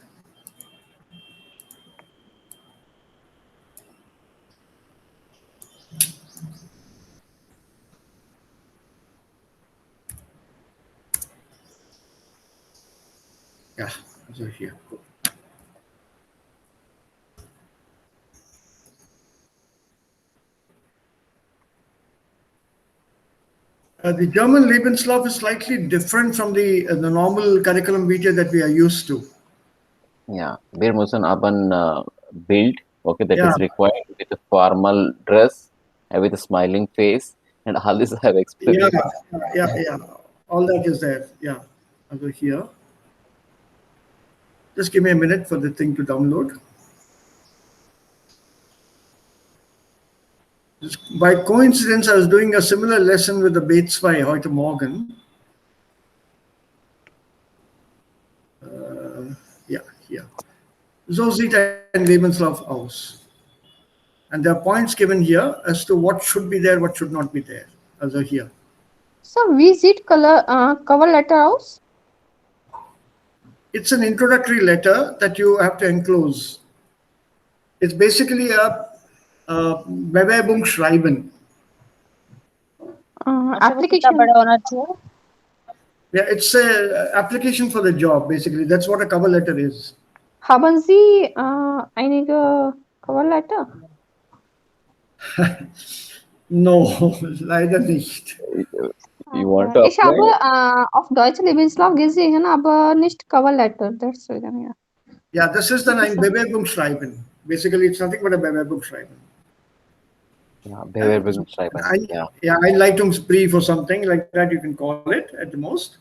Yeah, so here. The German Lebenslauf is slightly different from the normal curriculum vitae that we are used to. Yeah, wir müssen haben Bild, okay, that is required with a formal dress, with a smiling face, and all this I have experienced. Yeah. All that is there. Yeah, I'll go here. Just give me a minute for the thing to download. Just by coincidence, I was doing a similar lesson with the B2 heute Morgen. Here. So sieht ein Lebenslauf aus. And there are points given here as to what should be there, what should not be there. Also here. So, wie sieht cover letter aus? It's an introductory letter that you have to enclose. It's basically a Bewerbungsschreiben. अच्छा वो कितना application. बड़ा होना चाहिए? Yeah, it's a application for the job, basically. That's what a cover letter is. Haben Sie einige Cover Letter? No, leider nicht. You want to Ich habe apply? auf Deutsch Lebenslauf gesehen, aber nicht Cover Letter. Deswegen, ja. Yeah, this is then ein Interessant. Bewerbungsschreiben. Basically, it's nothing but a Bewerbungsschreiben. Yeah, Bewerbungsschreiben. Yeah. Yeah, Einleitungsbrief or something like that, you can call it at the most.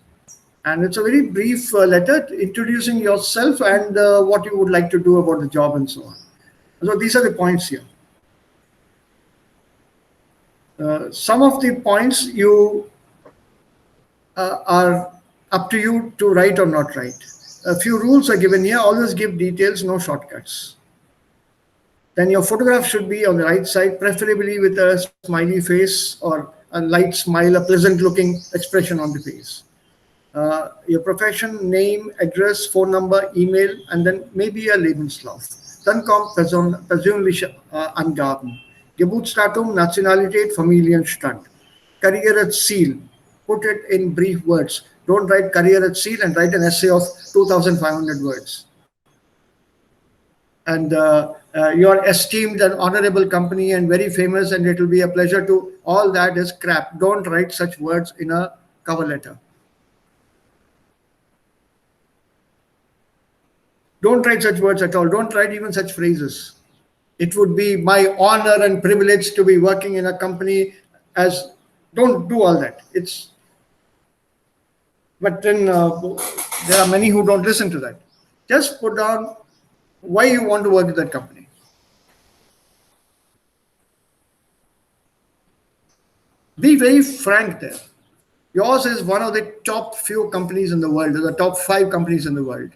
And it's a very brief letter introducing yourself and what you would like to do about the job and so on. So these are the points here. Some of the points you are up to you to write or not write. A few rules are given here. Always give details, no shortcuts. Then your photograph should be on the right side, preferably with a smiley face or a light smile, a pleasant looking expression on the face. Your profession, name, address, phone number, email, and then maybe a Lebenslauf. Dann kommt persönliche Angaben. Geburtsdatum, Nationalität, Familienstand. Karriereziel. Put it in brief words. Don't write Karriereziel and write an essay of 2,500 words. And you're esteemed and honorable company and very famous, and it will be a pleasure to. All that is crap. Don't write such words in a cover letter. Don't write such words at all. Don't write even such phrases. It would be my honor and privilege to be working in a company as. Don't do all that. But then there are many who don't listen to that. Just put down why you want to work with that company. Be very frank there. Yours is one of the top few companies in the world, the top 5 companies in the world.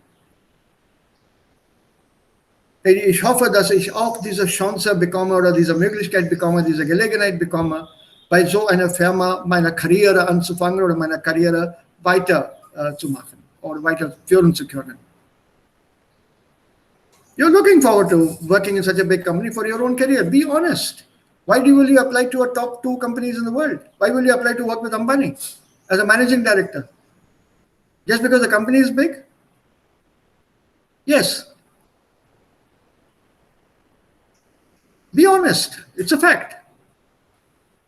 Ich hoffe, dass ich auch diese Chance bekomme oder diese Möglichkeit bekomme, diese Gelegenheit bekomme, bei so einer Firma meine Karriere anzufangen oder meine Karriere weiter zu machen oder weiterführen zu können. You're looking forward to working in such a big company for your own career. Be honest. Why will you apply to a top 2 companies in the world? Why will you apply to work with Ambani as a managing director? Just because the company is big? Yes. Be honest. It's a fact.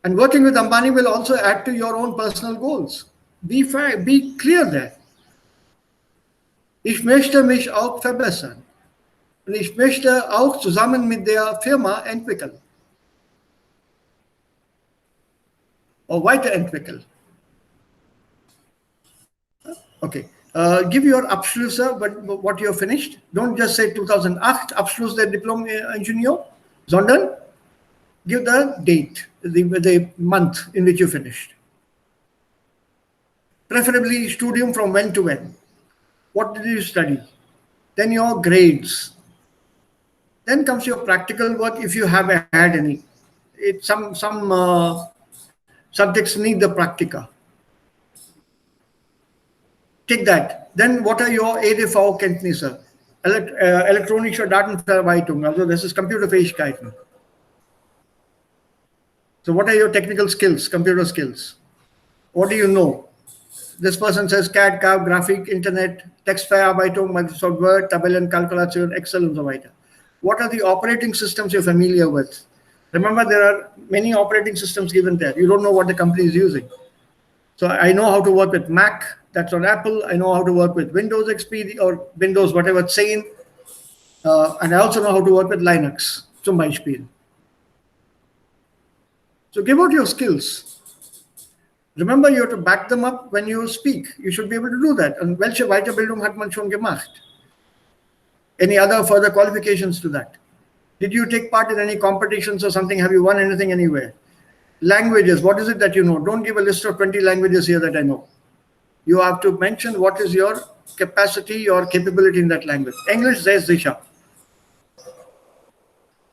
And working with Ambani will also add to your own personal goals. Be fair, be clear there. Ich möchte mich auch verbessern. Und ich möchte auch zusammen mit der Firma entwickeln. Oder weiterentwickeln. Okay. Give your Abschlüsse, what you have finished. Don't just say 2008 Abschluss der Diplom-Ingenieur, sondern give the date, the month in which you finished. Preferably studium from when to when. What did you study? Then your grades. Then comes your practical work if you have had any. Some subjects need the practica. Take that. Then what are your EDV-Kenntnisse? Elektronische Datenverarbeitung. Also this is Computerfähigkeiten. So what are your technical skills, computer skills? What do you know? This person says CAD, CAD, Graphic, Internet, Textverarbeitung, Microsoft Word, Tabellenkalkulation, Excel, and so on. What are the operating systems you're familiar with? Remember, there are many operating systems given there. You don't know what the company is using. So I know how to work with Mac, that's on Apple. I know how to work with Windows XP or Windows, whatever it's saying. And I also know how to work with Linux, zum Beispiel. So give out your skills. Remember, you have to back them up when you speak. You should be able to do that. And welche Weiterbildung hat man schon gemacht? Any other further qualifications to that? Did you take part in any competitions or something? Have you won anything anywhere? Languages, what is it that you know? Don't give a list of 20 languages here that I know. You have to mention what is your capacity or capability in that language. English, sehr sicher.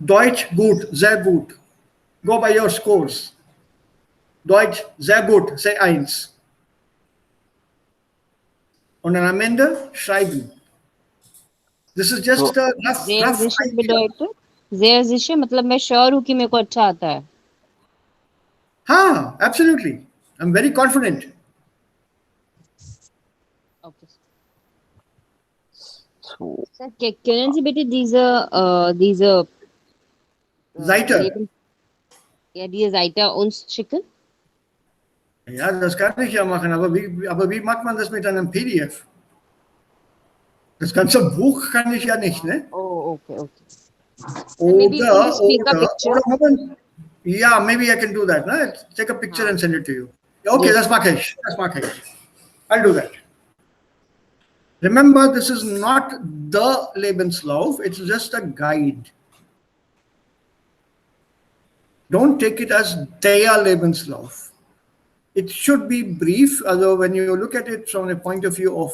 Deutsch, gut, sehr gut. Go by your scores. Deutsch, sehr gut, say 1. Und dann am Ende schreiben. This is just a rough James, this should be idea. the sehr sicher मतलब मैं sure हूँ कि मेरे को अच्छा आता है. हाँ, absolutely. I'm very confident. Okay. So, Sir, können Sie bitte diese Seite. Leben, ja, diese Seite uns schicken? Ja, das kann ich ja machen, aber wie macht man das mit einem PDF? Das ganze Buch kann ich ja nicht, ne? Oh, okay, okay. Then maybe you can just take a picture. Moment. Yeah, maybe I can do that. No? Take a picture and send it to you. Okay, Yes. that's Makesh. That's Makesh. I'll do that. Remember, this is not the Lebenslauf. It's just a guide. Don't take it as their Lebenslauf. It should be brief, although when you look at it from a point of view of,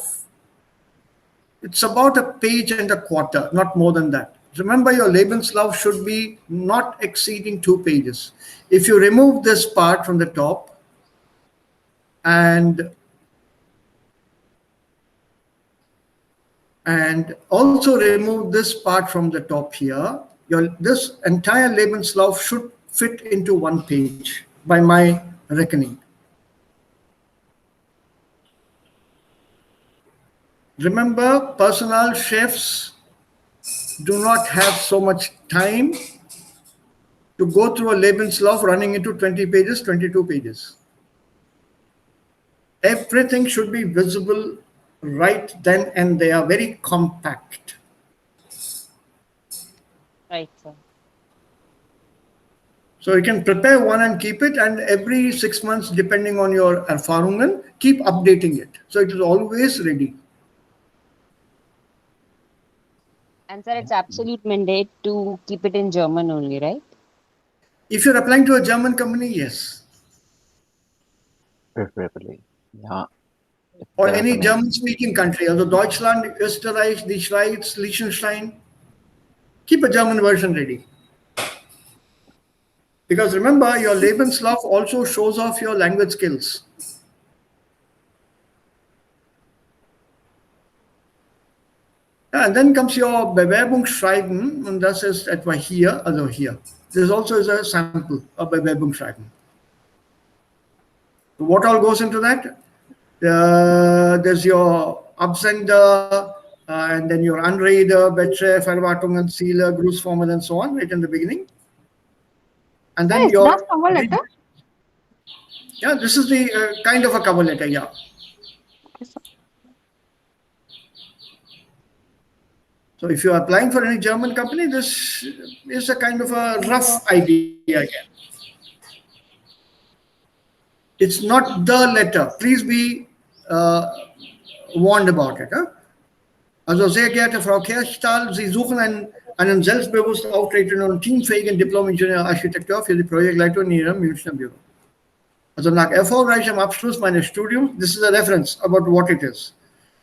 it's about a page and a quarter, not more than that. Remember, your Lebenslauf should be not exceeding 2 pages. If you remove this part from the top and also remove this part from the top here, this entire Lebenslauf should fit into 1 page by my reckoning. Remember, personal chefs do not have so much time to go through a Lebenslauf running into 20 pages, 22 pages. Everything should be visible right then and they are very compact. Right, sir. So you can prepare one and keep it, and every 6 months, depending on your Erfahrungen, keep updating it. So it is always ready. And sir, it's absolute mandate to keep it in German only, right? If you're applying to a German company, yes. preferably, yeah. Or any German-speaking country, also Deutschland, Österreich, the Schweiz, Liechtenstein, keep a German version ready. Because remember, your Lebenslauf also shows off your language skills. And then comes your Bewerbungsschreiben, and das ist etwa hier, also hier. This also is a sample of Bewerbungsschreiben. So what all goes into that? There's your Absender, and then your Anrede, Betreff, Erwartungen, Ziele, Grußformel, and so on, right in the beginning. And then Is that cover letter? Yeah, this is the kind of a cover letter, yeah. Okay, sir. So if you're applying for any German company, this is a kind of a rough idea again. It's not the letter. Please be warned about it. Huh? Also sehr geehrte Frau Kirchtal, Sie suchen einen selbstbewusst auftretenden und teamfähigen Diplom-Ingenieur-Architektur für die Projektleitung in Ihrem Münchner Büro. Also nach erfolgreichem Abschluss meines Studiums, this is a reference about what it is.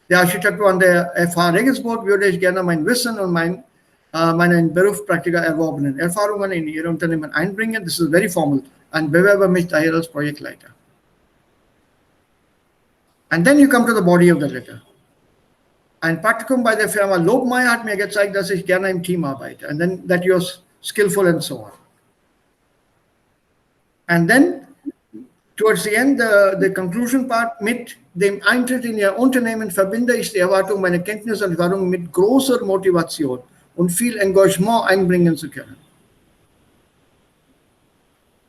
Der Architektur an der FH Regensburg würde ich gerne mein Wissen und meinen Berufspraktiker erworbenen Erfahrungen in Ihr Unternehmen einbringen. This is very formal. Und bewerbe mich daher als Projektleiter. And then you come to the body of the letter. Ein Praktikum bei der Firma Lobmeier hat mir gezeigt, dass ich gerne im Team arbeite. And then that you're skillful and so on. And then towards the end, the conclusion part, mit dem Eintritt in Ihr Unternehmen verbinde ich die Erwartung, meine Kenntnisse und Erfahrungen mit großer Motivation und viel Engagement einbringen zu können.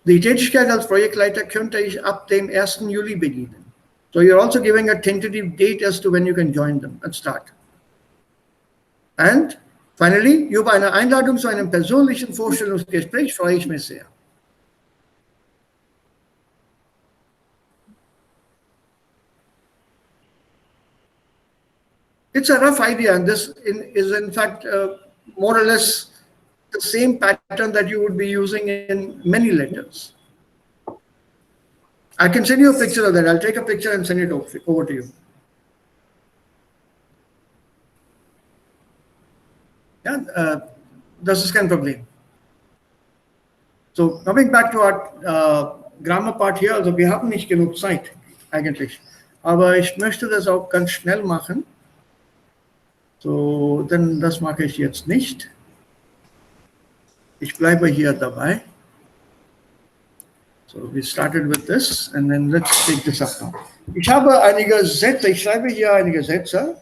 Die Tätigkeit als Projektleiter könnte ich ab dem 1. Juli beginnen. So you're also giving a tentative date as to when you can join them and start. And finally, über eine Einladung zu einem persönlichen Vorstellungsgespräch freue ich mich sehr. It's a rough idea, and this is in fact more or less the same pattern that you would be using in many letters. I can send you a picture of that. I'll take a picture and send it over to you. Yeah, das ist kein Problem. So coming back to our Grammar part here, also wir haben nicht genug Zeit eigentlich, aber ich möchte das auch ganz schnell machen. So, denn das mache ich jetzt nicht. Ich bleibe hier dabei. So, we started with this and then let's take this up now. Ich habe einige Sätze, ich schreibe hier einige Sätze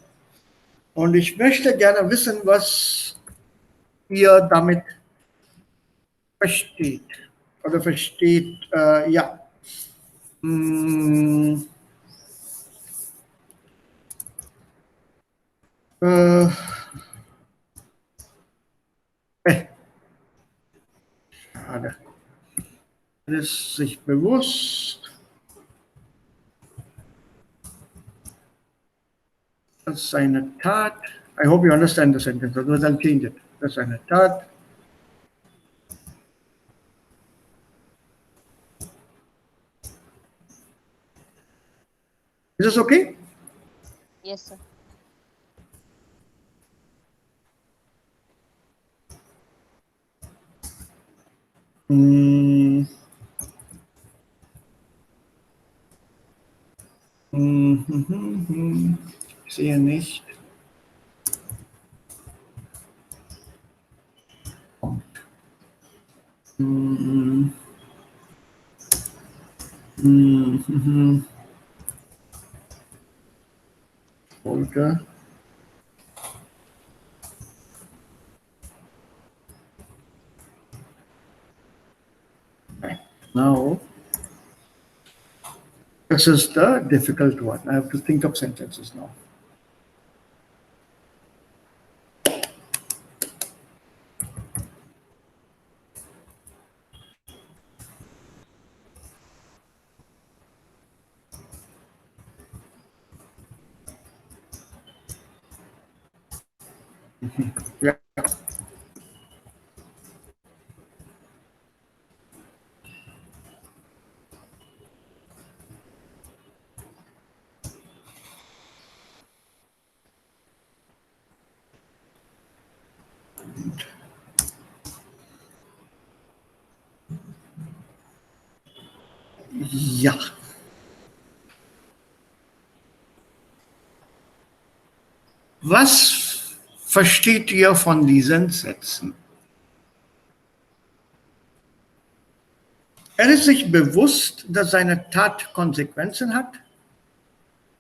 und ich möchte gerne wissen, was ihr damit versteht. Oder versteht, ja. Hm, äh, schade. Er ist sich bewusst, dass seine Tat, I hope you understand the sentence, otherwise I'll change it. Dass seine Tat Is this okay? Yes, sir. Mm. Ich sehe nicht. Folge. Now, this is the difficult one. I have to think of sentences now. Yeah. Ja. Was versteht ihr von diesen Sätzen? Er ist sich bewusst, dass seine Tat Konsequenzen hat.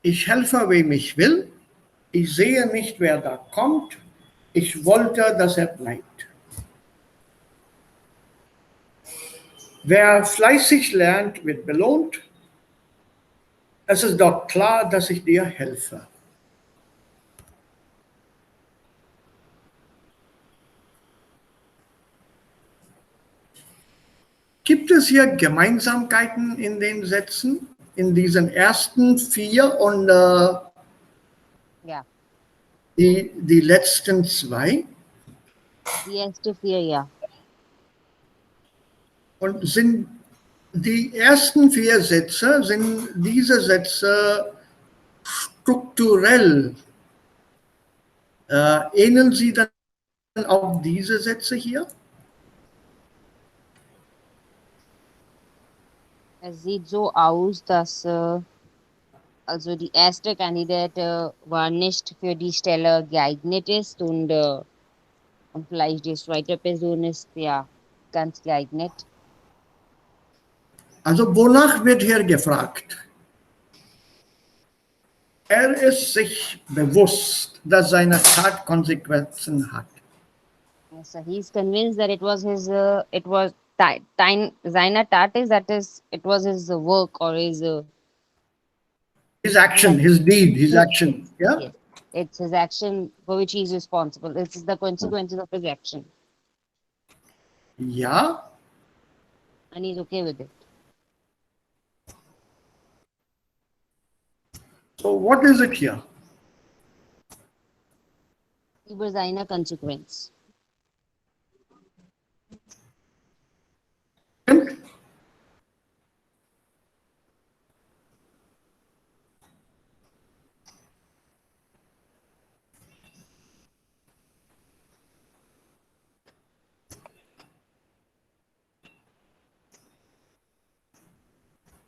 Ich helfe, wem ich will. Ich sehe nicht, wer da kommt. Ich wollte, dass er bleibt. Wer fleißig lernt, wird belohnt. Es ist doch klar, dass ich dir helfe. Gibt es hier Gemeinsamkeiten in den Sätzen, in diesen ersten 4 und Yeah. die letzten 2? Die erste 4, ja. Und sind die ersten 4 Sätze, sind diese Sätze strukturell? Ähneln sie dann auch diese Sätze hier? Es sieht so aus, dass also die erste Kandidat war nicht für die Stelle geeignet ist und vielleicht die zweite Person ist ja ganz geeignet. Also wonach wird hier gefragt? Er ist sich bewusst, dass seine Tat Konsequenzen hat. Yes, sir. He's convinced that it was his seiner Tat is that is it was his work or His action, his deed, his action. Yeah? yes, it's his action for which he is responsible. It's the consequences of his action, Ja. and he's okay with it. So what is it here? Über seine Konsequenz. Stimmt?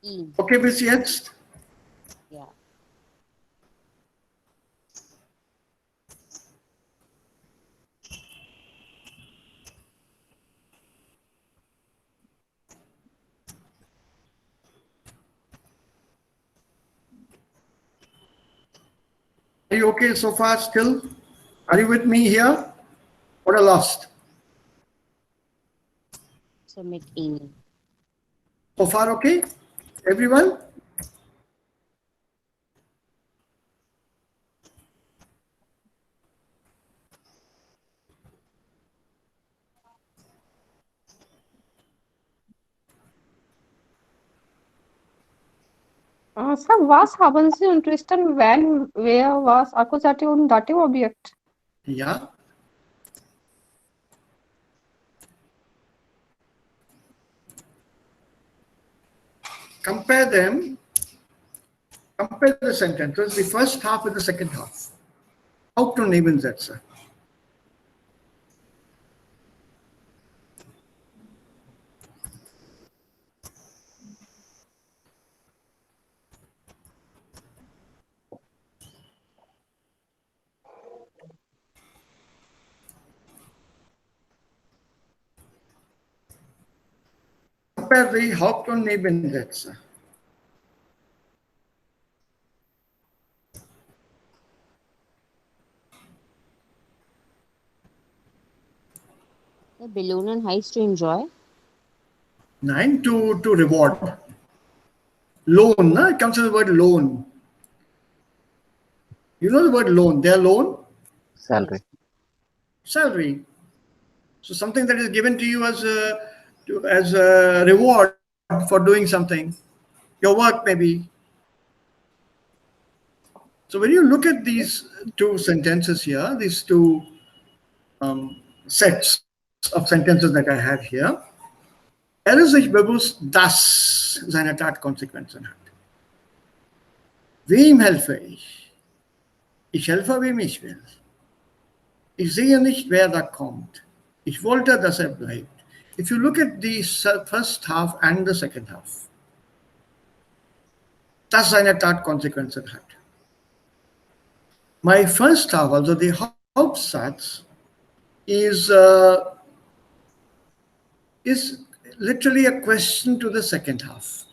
Ihm, Okay, bis jetzt? ja. you okay so far still? Are you with me here? Or lost? Submit email. So far okay? Everyone? Sir, was haben Sie interested when, where was accusative und dative object? Yeah. Compare them. Compare the sentences, the first half with the second half. Hauptnebensätze. Compare the Haupt- und Nebensätze. The balloon and heights to enjoy. Nine, to reward. Loan, no? It comes from the word loan. You know the word loan. Their loan? Salary. Salary. So something that is given to you as a reward for doing something. Your work maybe. So when you look at these two sentences here, these two sets of sentences that I have here, er ist sich bewusst, dass seine Tat Konsequenzen hat. Wem helfe ich? Ich helfe, wem ich will. Ich sehe nicht, wer da kommt. Ich wollte, dass bleibt. If you look at the first half and the second half, dass seine Tat Konsequenzen hat. My first half, also the Hauptsatz, is literally a question to the second half.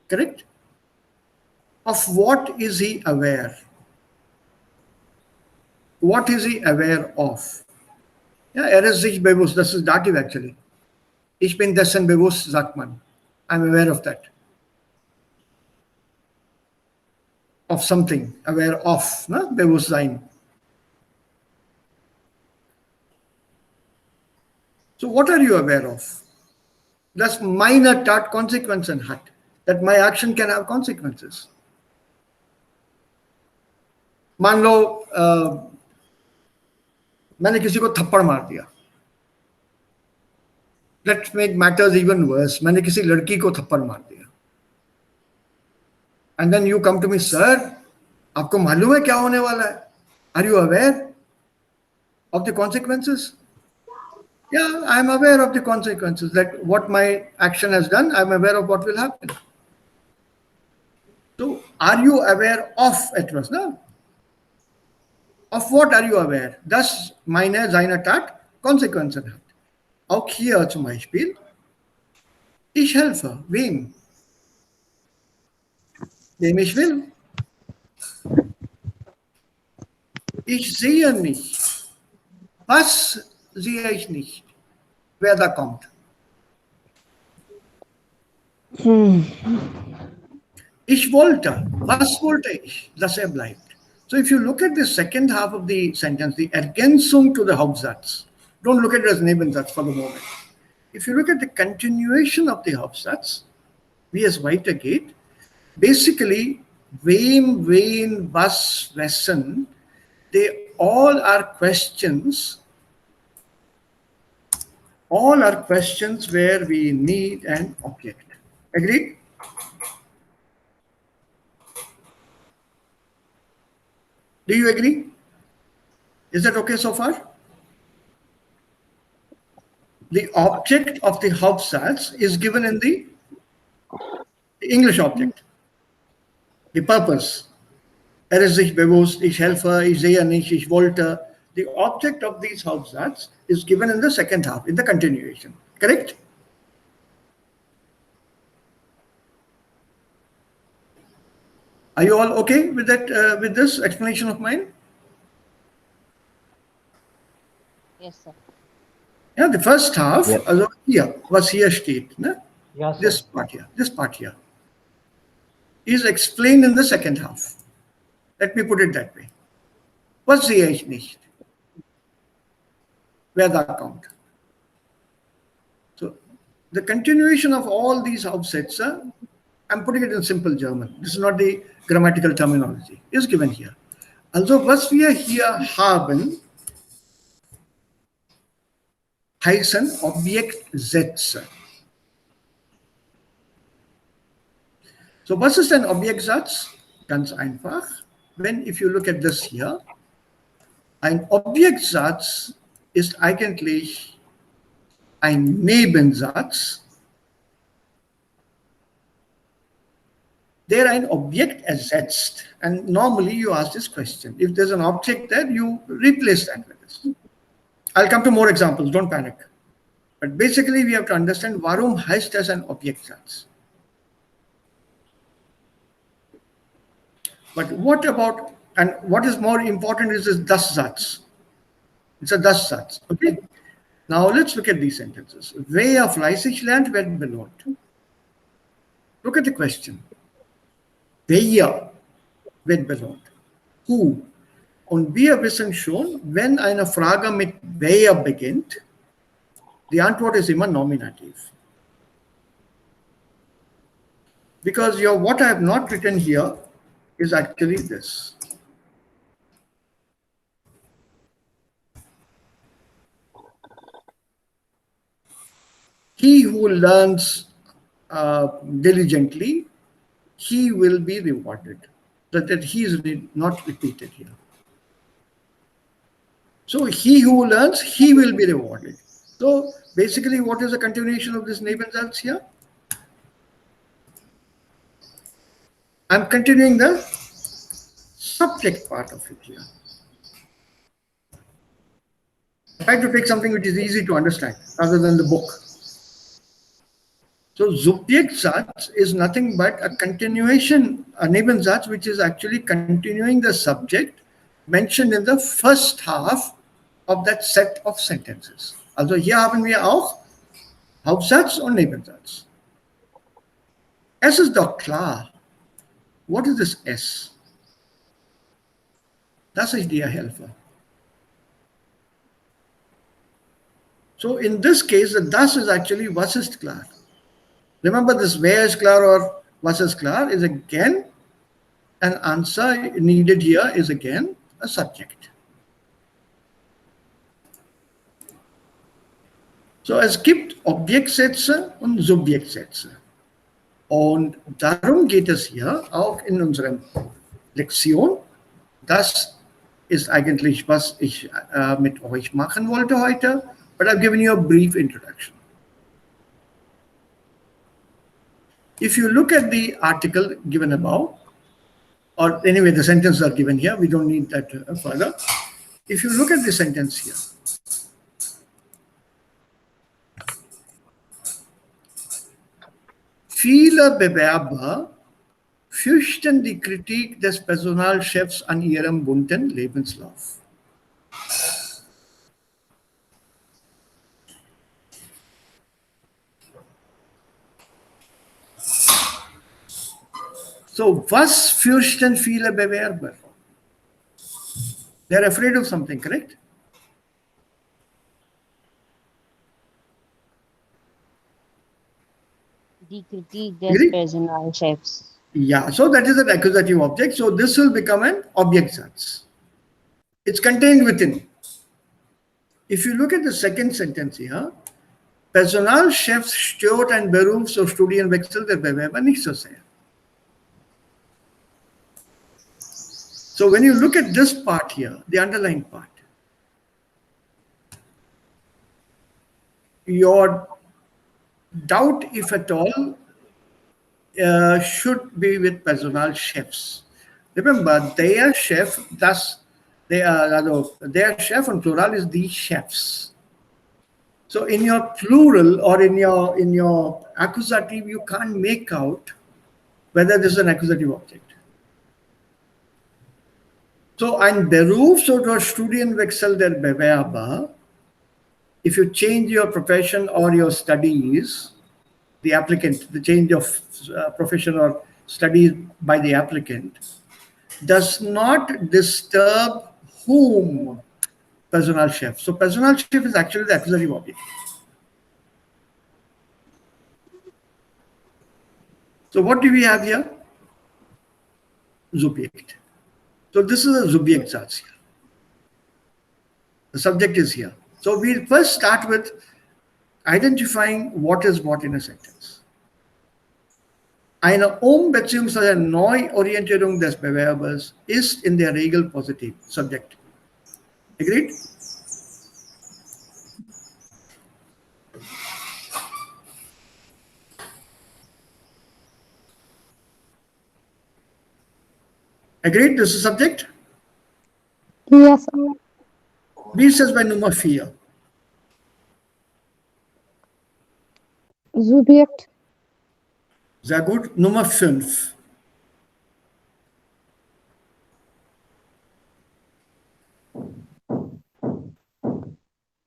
Correct? Of what is he aware? What is he aware of? Ja, ist sich bewusst. Das ist Dativ actually. Ich bin dessen bewusst, sagt man. I'm aware of that. Of something. Aware of. Ne? Bewusst sein. So what are you aware of? Dass meine Tat Konsequenzen hat. That my action can have consequences. मान लो मैंने किसी को थप्पड़ मार दिया. Let's make matters even worse. मैंने किसी लड़की को थप्पड़ मार दिया. And then you come to me, sir, आपको मालूम है क्या होने वाला है? Are you aware of the consequences? Yeah, I am aware of the consequences. That what my action has done, I am aware of what will happen. So, are you aware of etwas? No. Of what are you aware? Das meine, seine Tat Konsequenzen hat. Auch hier zum Beispiel, ich helfe. Wem? Wem ich will. Ich sehe nicht. Was sehe ich nicht? Wer da kommt? Ich wollte. Was wollte ich? Dass bleibt. So if you look at the second half of the sentence, the Ergänzung to the Hauptsatz, don't look at it as Nebensatz for the moment. If you look at the continuation of the Hauptsatz, wie es weitergeht, basically, wem, wen, was, wessen, they all are questions. All are questions where we need an object. Agreed? Do you agree? Is that okay so far? The object of the Hauptsatz is given in the English object. The purpose. Er ist sich bewusst, ich helfe, ich sehe nicht, ich wollte. The object of these Hauptsatz is given in the second half, in the continuation. Correct? Are you all okay with that, with this explanation of mine? Yes, sir. Yeah, the first half, Yeah. also here, was here steht, ne? Yes, This sir. part here, is explained in the second half. Let me put it that way. Was sehe ich nicht? Wer da kommt? So the continuation of all these Aufsätze, I'm putting it in simple German. This is not the grammatical terminology. Is given here. Also, was wir hier haben, heißen Objektsätze. So, was ist ein Objektsatz? Ganz einfach. If you look at this here, ein Objektsatz ist eigentlich ein Nebensatz, der ein Objekt ersetzt. And normally you ask this question. If there's an object there, you replace that with this. I'll come to more examples, don't panic. But basically we have to understand warum heißt das ein Objektsatz. But what about, and what is more important is this das Satz. It's a das Satz, okay? Now let's look at these sentences. Wer fleißig lernt, wird belohnt. Look at the question. Wer wird belohnt? Who? Und wir wissen schon, wenn eine Frage mit wer beginnt, die Antwort ist immer Nominativ. Because what I have not written here is actually this. He who learns diligently, he will be rewarded. That he is not repeated here. So he who learns, he will be rewarded. So basically, what is the continuation of this Nebensatz here? I'm continuing the subject part of it here. Try to take something which is easy to understand rather than the book. So Subjektsatz is nothing but a continuation, a Nebensatz, which is actually continuing the subject mentioned in the first half of that set of sentences. Also hier haben wir auch Hauptsatz und Nebensatz. Es ist doch klar. What is this S? Das ist der Helfer. So in this case, the das is actually was ist klar. Remember this wer ist klar or was ist klar is again an answer needed here is again a subject. So es gibt Objektsätze und Subjektsätze. Und darum geht es hier auch in unserer Lektion. Das ist eigentlich, was ich mit euch machen wollte heute. But I've given you a brief introduction. If you look at the article given above, or anyway, the sentences are given here. We don't need that further. If you look at the sentence here, viele Bewerber fürchten die Kritik des Personalchefs an ihrem bunten Lebenslauf. So, was fürchten viele Bewerber? They're afraid of something, correct? Die Kritik des Agree? Personalchefs. Yeah, so that is an accusative object. So this will become an Objektsatz. It's contained within. If you look at the second sentence here, Personalchefs stört ein Berufs- oder Studienwechsel der Bewerber nicht so sehr. So when you look at this part here, the underlined part, your doubt, if at all, should be with Personalchefs. Remember, their chef, thus their chef and plural is the chefs. So in your plural or in your accusative, you can't make out whether this is an accusative object. So ein Beruf oder Studienwechsel der Bewerber, if you change your profession or your studies, the applicant, the change of profession or studies by the applicant, does not disturb whom? Personalchef. So Personalchef is actually the accusative object. So what do we have here? Subject. So this is a Subjektsatz here. The subject is here. So we'll first start with identifying what is what in a sentence. Eine Umbeziehungsweise Neuorientierung des Bewerbers ist in der Regel positiv. Subject. Agreed? Agreed? This is subject? Yes. Wie ist es bei Nummer 4? Subjekt. Sehr gut. Nummer 5.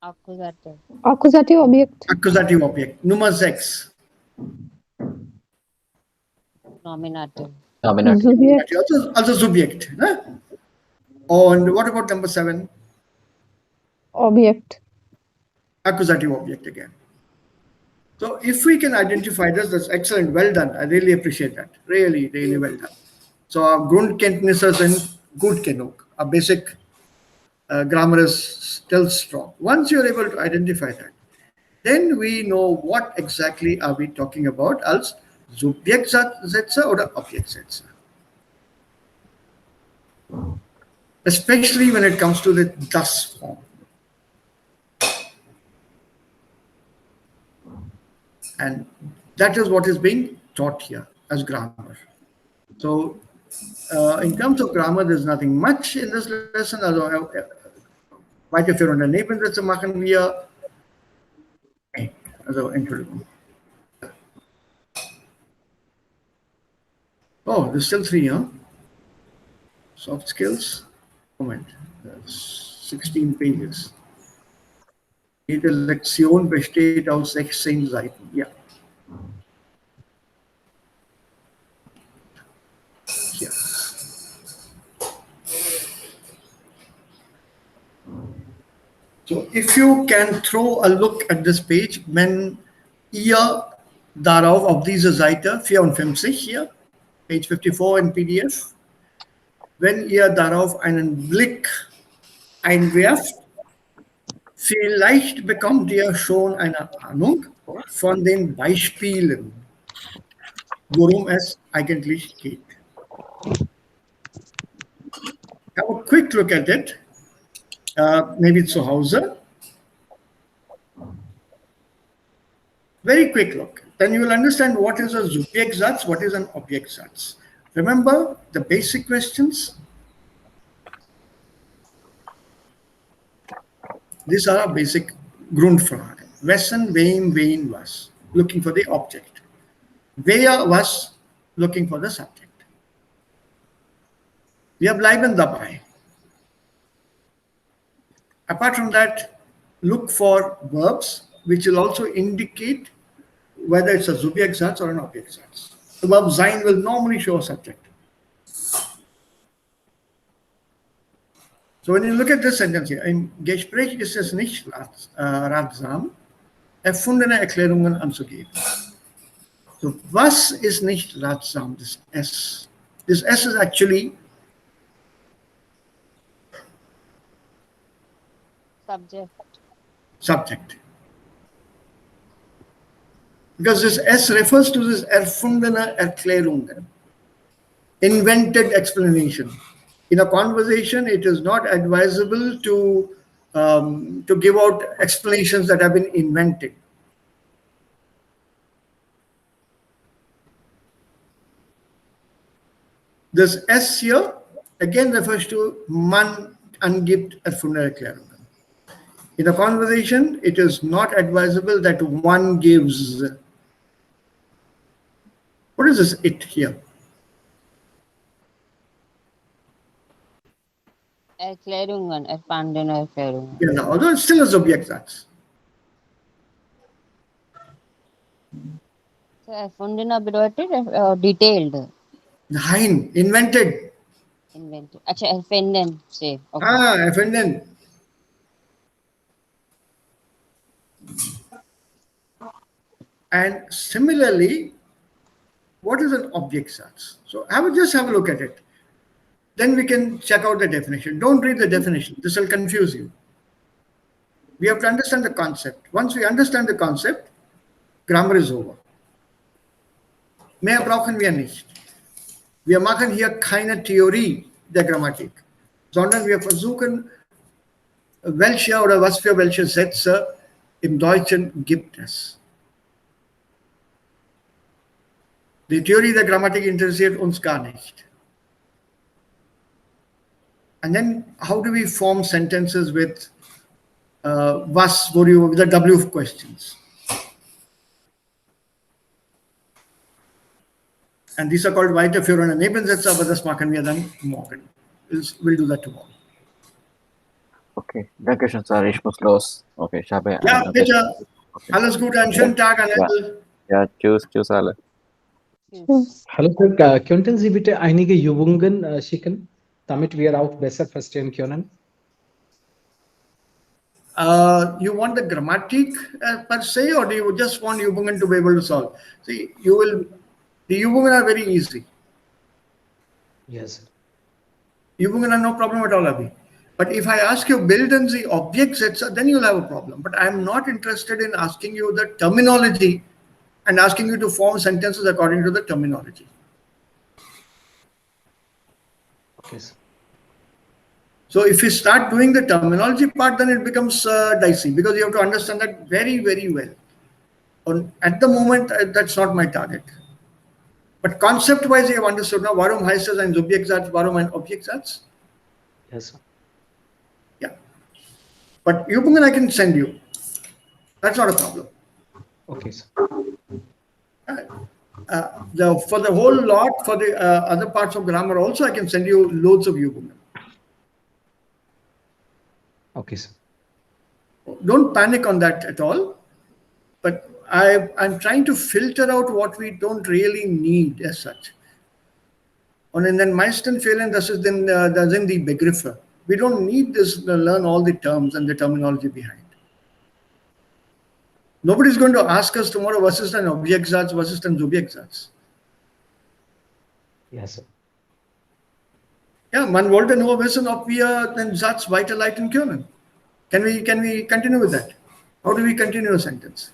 Accusative. Accusative Objekt. Accusative Objekt. Nummer 6. Nominative. Nominative. Subjekt. Also Subjekt. Ne? Und what about number 7? Objekt. Accusative Object again. So if we can identify this, that's excellent. Well done. I really appreciate that. Really, really well done. So our Grundkenntnisse sind gut genug. Our basic grammar is still strong. Once you're able to identify that, then we know what exactly are we talking about als Subjektsätze oder Objektsätze. Especially when it comes to the das form. And that is what is being taught here as grammar. So in terms of grammar, there's nothing much in this lesson. Also, weiterführende Nebensätze machen wir. Also, Entschuldigung. Oh, there's still 3, huh? Soft skills. Moment. That's 16 pages. Jede Lektion besteht aus 16 Seiten. Ja. Ja. So if you can throw a look at this page, wenn ihr darauf auf diese Seite 54 hier, page 54 in PDF, wenn ihr darauf einen Blick einwerft, vielleicht bekommt ihr schon eine Ahnung von den Beispielen, worum es eigentlich geht. Have a quick look at it, maybe zu Hause. Very quick look. Then you will understand what is a Subjektsatz, what is an Objektsatz. Remember the basic questions? These are our basic Grundfragen. Wessen, wem, wen, was. Looking for the object. Wer, was, looking for the subject. Wir bleiben dabei. Apart from that, look for verbs which will also indicate whether it's a Subjektsatz or an Objektsatz. The verb sein will normally show a subject. So when you look at this sentence here, im Gespräch ist es nicht ratsam, erfundene Erklärungen anzugeben. So, was ist nicht ratsam? This S. This S is actually subject. Because this S refers to this erfundene Erklärungen, invented explanation. In a conversation, it is not advisable to give out explanations that have been invented. This S here again refers to man angibt erfundene Erklärungen. In a conversation, it is not advisable that one gives. What is this it here? Erklärungen, erfundene Erklärungen. Genau, although it's still a Subjektsatz. So, erfundener bedeutet detailed, Nein, invented. invented. Acha, erfinden, say. Okay. Erfunden. And similarly, what is an Objektsatz? So just have a look at it. Then we can check out the definition. Don't read the definition. This will confuse you. We have to understand the concept. Once we understand the concept, Grammar is over. Mehr brauchen wir nicht. Wir machen hier keine Theorie der Grammatik, sondern wir versuchen, welche oder was für welche Sätze im Deutschen gibt es. Die Theorie der Grammatik interessiert uns gar nicht. And then how do we form sentences with was, with the W questions? And these are called weiterführende Nebensätze, aber das machen wir dann morgen. We'll do that tomorrow. Okay, danke schön, Sir. Ich muss los. Okay, ich habe Ja, eine- bitte. Okay. Alles Gute, einen schönen Tag an alle. Ja, tschüss alle. Hallo Sir, könnten Sie bitte einige Übungen schicken, damit wir auch besser verstehen können? You want the grammatic per se, or do you just want Übungen to be able to solve? See, the Übungen are very easy. Yes. Übungen are no problem at all, Abhi. But if I ask you bilden Sie Objektsätze, then you'll have a problem. But I'm not interested in asking you the terminology and asking you to form sentences according to the terminology. Okay, sir. So if you start doing the terminology part, then it becomes dicey because you have to understand that very, very well. At the moment, that's not my target. But concept-wise, you have understood now, warum heißt es ein Subjektsatz, warum ein Objektsatz? Yes, sir. Yeah. But Übungen I can send you. That's not a problem. Okay, sir. For the whole lot, for the other parts of grammar also, I can send you loads of Übungen. Okay, sir. Don't panic on that at all. But I'm trying to filter out what we don't really need as such. Und in den meisten Fällen, das sind die Begriffe. We don't need this to learn all the terms and the terminology behind. Nobody's going to ask us tomorrow, was ist ein Objektsatz, was ist ein Subjektsatz? Yes, sir. Ja, man wollte nur wissen, ob wir den Satz weiterleiten können. Can we continue with that? How do we continue a sentence?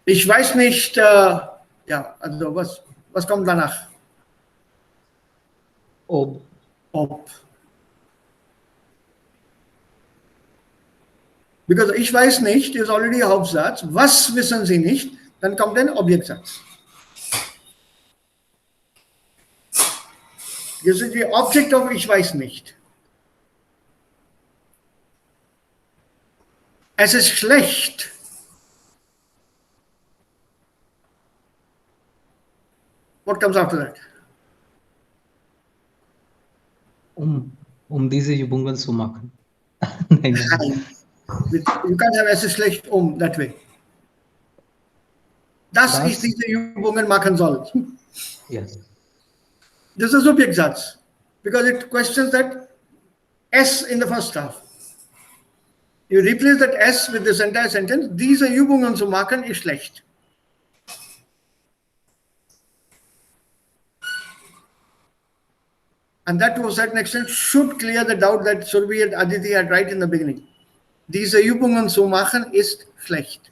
Ich weiß nicht, ja, also was kommt danach? Ob. Because ich weiß nicht is already a Hauptsatz. Was wissen Sie nicht? Dann kommt ein Objektsatz. Das ist die Object of ich weiß nicht. Es ist schlecht. What comes after that? Diese Übungen zu machen. Nein. You can't have es ist schlecht that way. Dass ich diese Übungen machen soll. Yes. This is a Subjektsatz because it questions that S in the first half. You replace that S with this entire sentence. Diese Übungen zu machen ist schlecht. And that to a certain extent should clear the doubt that Surbi and Aditi had right in the beginning. Diese Übungen zu machen ist schlecht.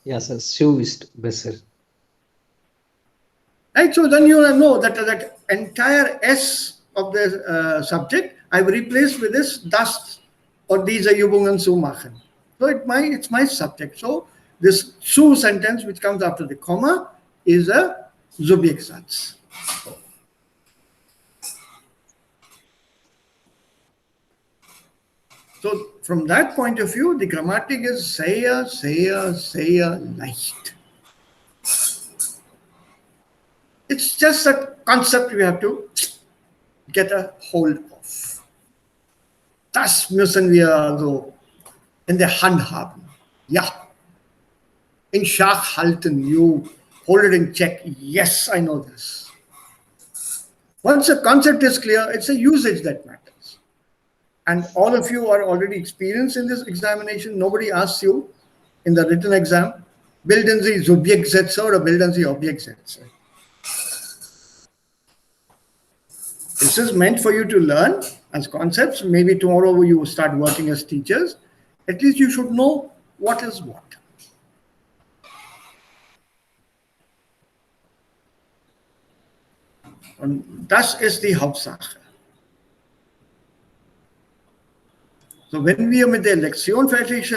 Yes, sir. So ist besser. Right, so then you know that that entire S of the subject I've replaced with this das or diese Übungen zu machen. So it's my subject. So this zu sentence which comes after the comma is a Subjektsatz. So from that point of view, the grammatic is sehr leicht. It's just a concept we have to get a hold of. Das müssen wir also in der Hand haben. Ja. In Schach halten, you hold it in check. Yes, I know this. Once a concept is clear, it's a usage that matters. And all of you are already experienced in this examination. Nobody asks you in the written exam, bilden Sie Subjektsätze oder bilden Sie Objektsätze. This is meant for you to learn as concepts. Maybe tomorrow you start working as teachers. At least you should know what is what. Und das ist die Hauptsache. So, wenn wir mit der Lektion fertig